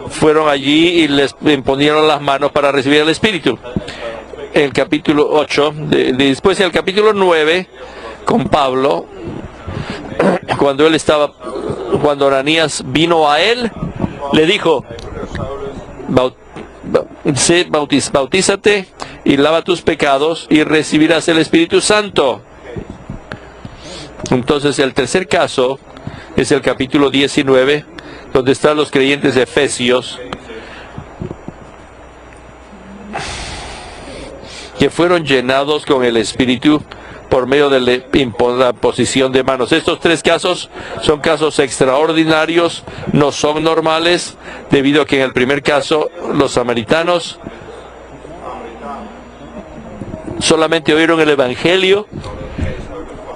fueron allí y les imponieron las manos para recibir el Espíritu. En el capítulo 8, después en el capítulo 9, con Pablo, cuando Ananías vino a él, le dijo, bautízate y lava tus pecados y recibirás el Espíritu Santo. Entonces el tercer caso es el capítulo 19, donde están los creyentes de Efesios, que fueron llenados con el Espíritu por medio de la imposición de manos. Estos 3 casos son casos extraordinarios, no son normales, debido a que en el primer caso los samaritanos solamente oyeron el Evangelio,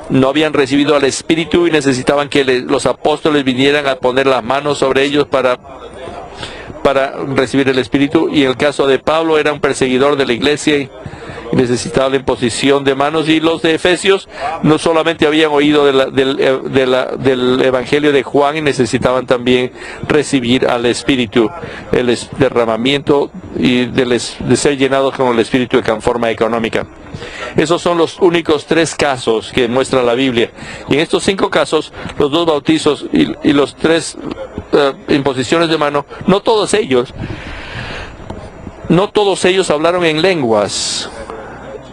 no habían recibido al Espíritu y necesitaban que los apóstoles vinieran a poner las manos sobre ellos para recibir el Espíritu. Y en el caso de Pablo era un perseguidor de la iglesia necesitaba la imposición de manos, y los de Efesios no solamente habían oído del Evangelio de Juan y necesitaban también recibir al Espíritu, el derramamiento y de ser llenados con el Espíritu en forma económica. Esos son los únicos 3 casos que muestra la Biblia. Y en estos 5 casos, los 2 bautizos y los 3 imposiciones de mano, no todos ellos hablaron en lenguas.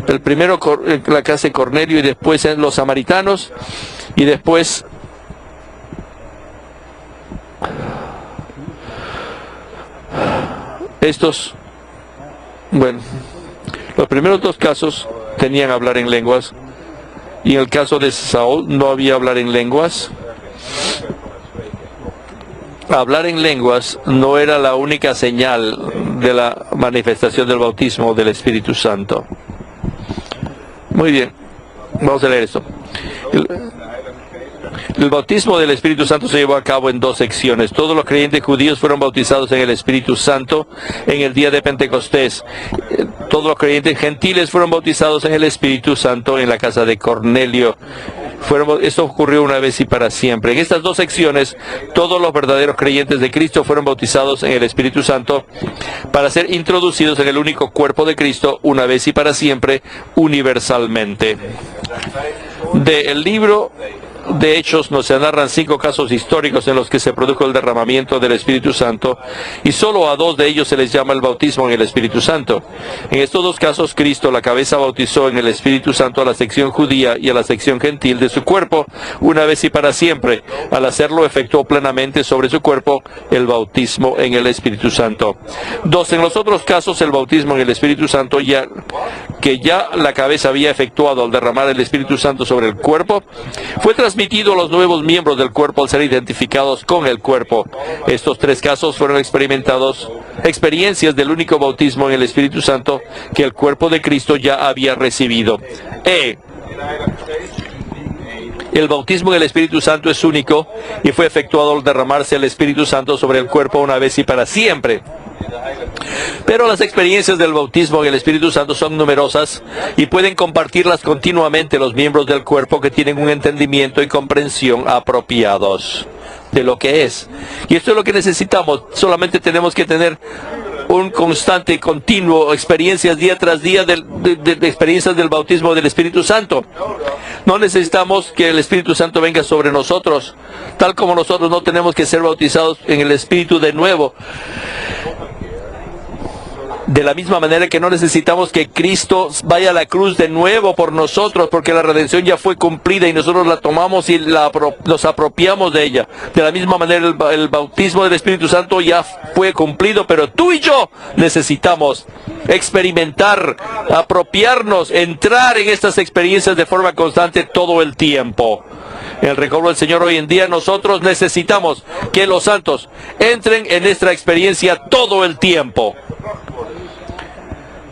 El primero en la casa de Cornelio, y después en los samaritanos, y después los primeros 2 casos tenían hablar en lenguas, y en el caso de Saúl no había hablar en lenguas. Hablar en lenguas no era la única señal de la manifestación del bautismo del Espíritu Santo. Muy bien, vamos a leer esto. El bautismo del Espíritu Santo se llevó a cabo en 2 secciones. Todos los creyentes judíos fueron bautizados en el Espíritu Santo en el día de Pentecostés. Todos los creyentes gentiles fueron bautizados en el Espíritu Santo en la casa de Cornelio. Esto ocurrió una vez y para siempre. En estas 2 secciones, todos los verdaderos creyentes de Cristo fueron bautizados en el Espíritu Santo para ser introducidos en el único cuerpo de Cristo una vez y para siempre, universalmente. Del libro de Hechos nos se narran 5 casos históricos en los que se produjo el derramamiento del Espíritu Santo, y solo a 2 de ellos se les llama el bautismo en el Espíritu Santo. En estos 2 casos, Cristo, la cabeza, bautizó en el Espíritu Santo a la sección judía y a la sección gentil de su cuerpo, una vez y para siempre. Al hacerlo, efectuó plenamente sobre su cuerpo el bautismo en el Espíritu Santo. 2. En los otros casos, el bautismo en el Espíritu Santo, que ya la cabeza había efectuado al derramar el Espíritu Santo sobre el cuerpo, fue transmitido a los nuevos miembros del cuerpo al ser identificados con el cuerpo. Estos 3 casos fueron experiencias del único bautismo en el Espíritu Santo que el cuerpo de Cristo ya había recibido. El bautismo en el Espíritu Santo es único y fue efectuado al derramarse el Espíritu Santo sobre el cuerpo una vez y para siempre. Pero las experiencias del bautismo en el Espíritu Santo son numerosas y pueden compartirlas continuamente los miembros del cuerpo que tienen un entendimiento y comprensión apropiados de lo que es. Y esto es lo que necesitamos. Solamente tenemos que tener un constante y continuo experiencias día tras día de experiencias del bautismo del Espíritu Santo. No necesitamos que el Espíritu Santo venga sobre nosotros, tal como nosotros no tenemos que ser bautizados en el Espíritu de nuevo. De la misma manera que no necesitamos que Cristo vaya a la cruz de nuevo por nosotros, porque la redención ya fue cumplida y nosotros la tomamos y nos apropiamos de ella. De la misma manera el bautismo del Espíritu Santo ya fue cumplido, pero tú y yo necesitamos experimentar, apropiarnos, entrar en estas experiencias de forma constante todo el tiempo. En el recobro del Señor hoy en día nosotros necesitamos que los santos entren en nuestra experiencia todo el tiempo.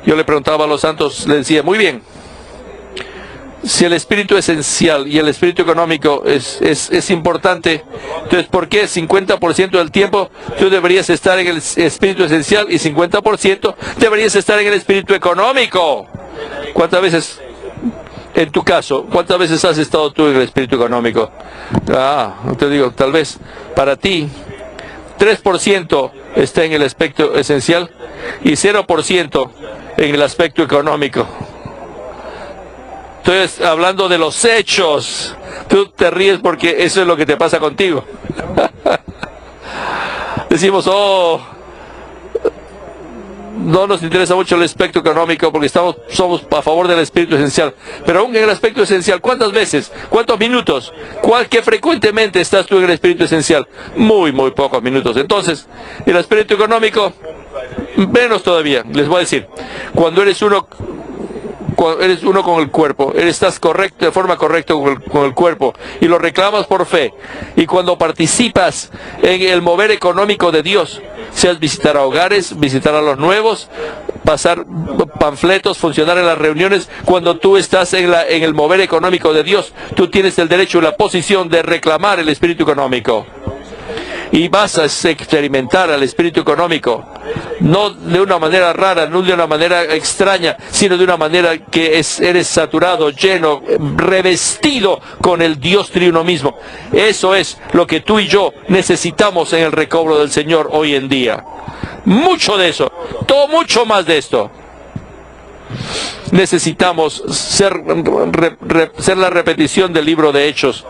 Yo le preguntaba a los santos, le decía, muy bien, si el espíritu esencial y el espíritu económico es importante, entonces ¿por qué 50% del tiempo tú deberías estar en el espíritu esencial y 50% deberías estar en el espíritu económico? ¿Cuántas veces, en tu caso, cuántas veces has estado tú en el espíritu económico? Te digo, tal vez para ti 3% está en el aspecto esencial y 0% en el aspecto económico. Entonces, hablando de los hechos, tú te ríes porque eso es lo que te pasa contigo. Decimos, no nos interesa mucho el aspecto económico porque somos a favor del espíritu esencial. Pero aún en el aspecto esencial, ¿cuántas veces? ¿Cuántos minutos? ¿Qué frecuentemente estás tú en el espíritu esencial? Muy pocos minutos. Entonces, el espíritu económico, menos todavía. Les voy a decir, cuando eres uno con el cuerpo, estás correcto, de forma correcta con el cuerpo, y lo reclamas por fe, y cuando participas en el mover económico de Dios, seas visitar a hogares, visitar a los nuevos, pasar panfletos, funcionar en las reuniones, cuando tú estás en el mover económico de Dios, tú tienes el derecho y la posición de reclamar el espíritu económico. y vas a experimentar al espíritu económico, no de una manera rara, no de una manera extraña, sino de una manera que eres saturado, lleno, revestido con el Dios triuno mismo. Eso es lo que tú y yo necesitamos en el recobro del Señor hoy en día. Mucho de eso, todo mucho más de esto. Necesitamos ser la repetición del libro de Hechos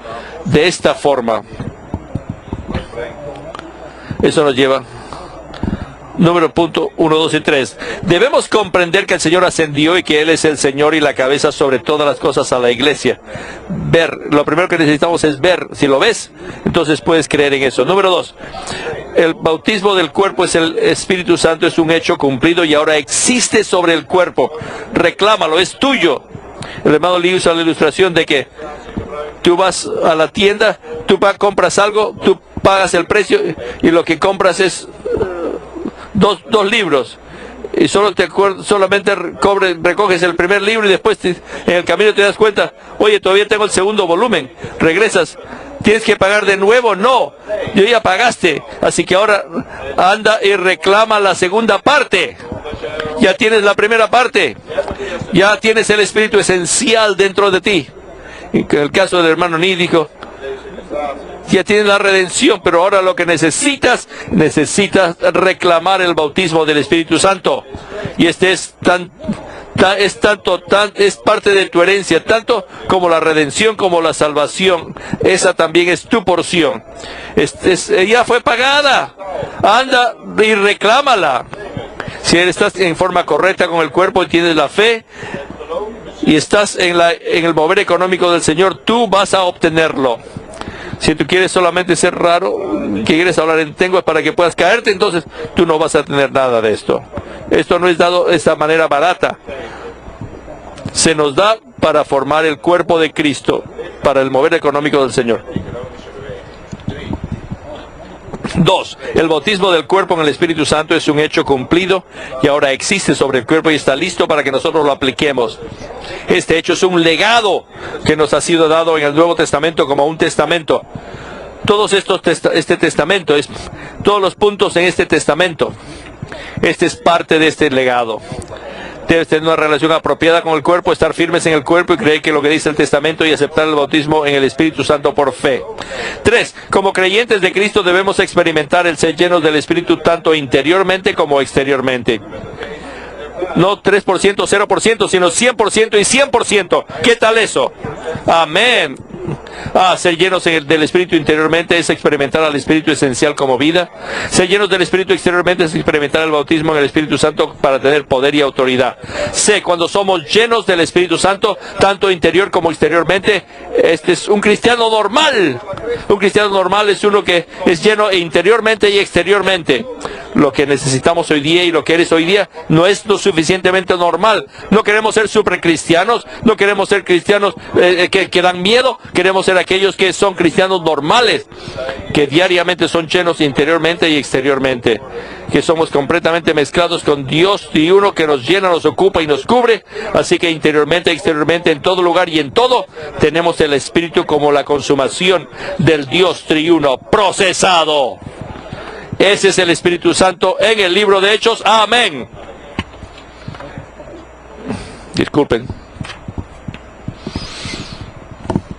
de esta forma. Eso nos lleva. Número punto 1, 2 y 3. Debemos comprender que el Señor ascendió y que Él es el Señor y la cabeza sobre todas las cosas a la iglesia. Ver, lo primero que necesitamos es ver. Si lo ves, entonces puedes creer en eso. Número 2. El bautismo del cuerpo es el Espíritu Santo, es un hecho cumplido y ahora existe sobre el cuerpo. Reclámalo, es tuyo. El hermano Lee usa la ilustración de que tú vas a la tienda, tú compras algo, tú pagas el precio y lo que compras es dos libros. Y solamente recoges el primer libro y después en el camino te das cuenta, oye, todavía tengo el segundo volumen. Regresas. ¿Tienes que pagar de nuevo? No, yo ya pagaste, así que ahora anda y reclama la segunda parte. Ya tienes la primera parte, ya tienes el espíritu esencial dentro de ti. En el caso del hermano Ni dijo, ya tienes la redención, pero ahora lo que necesitas reclamar el bautismo del Espíritu Santo. Y este es parte de tu herencia, tanto como la redención como la salvación. Esa también es tu porción. Ya fue pagada. Anda y reclámala. Si estás en forma correcta con el cuerpo y tienes la fe y estás en el mover económico del Señor, tú vas a obtenerlo. Si tú quieres solamente ser raro, que quieres hablar en lenguas para que puedas caerte, entonces tú no vas a tener nada de esto. Esto no es dado de esta manera barata. Se nos da para formar el cuerpo de Cristo, para el mover económico del Señor. 2. El bautismo del cuerpo en el Espíritu Santo es un hecho cumplido y ahora existe sobre el cuerpo y está listo para que nosotros lo apliquemos. Este hecho es un legado que nos ha sido dado en el Nuevo Testamento como un testamento. Todos este testamento, todos los puntos en este testamento, este es parte de este legado. Debes tener una relación apropiada con el cuerpo, estar firmes en el cuerpo y creer que lo que dice el testamento y aceptar el bautismo en el Espíritu Santo por fe. 3. Como creyentes de Cristo debemos experimentar el ser llenos del Espíritu tanto interiormente como exteriormente. No 3%, 0%, sino 100% y 100%. ¿Qué tal eso? Amén. Ser llenos del Espíritu interiormente es experimentar al Espíritu esencial como vida. Ser llenos del Espíritu exteriormente es experimentar el bautismo en el Espíritu Santo para tener poder y autoridad. Cuando somos llenos del Espíritu Santo, tanto interior como exteriormente, este es un cristiano normal. Un cristiano normal es uno que es lleno interiormente y exteriormente. Lo que necesitamos hoy día y lo que eres hoy día no es lo suficientemente normal. No queremos ser supercristianos, no queremos ser cristianos que dan miedo. Queremos ser aquellos que son cristianos normales, que diariamente son llenos interiormente y exteriormente, que somos completamente mezclados con Dios triuno que nos llena, nos ocupa y nos cubre. Así que interiormente y exteriormente, en todo lugar y en todo, tenemos el Espíritu como la consumación del Dios triuno procesado. Ese es el Espíritu Santo en el libro de Hechos. Amén. Disculpen.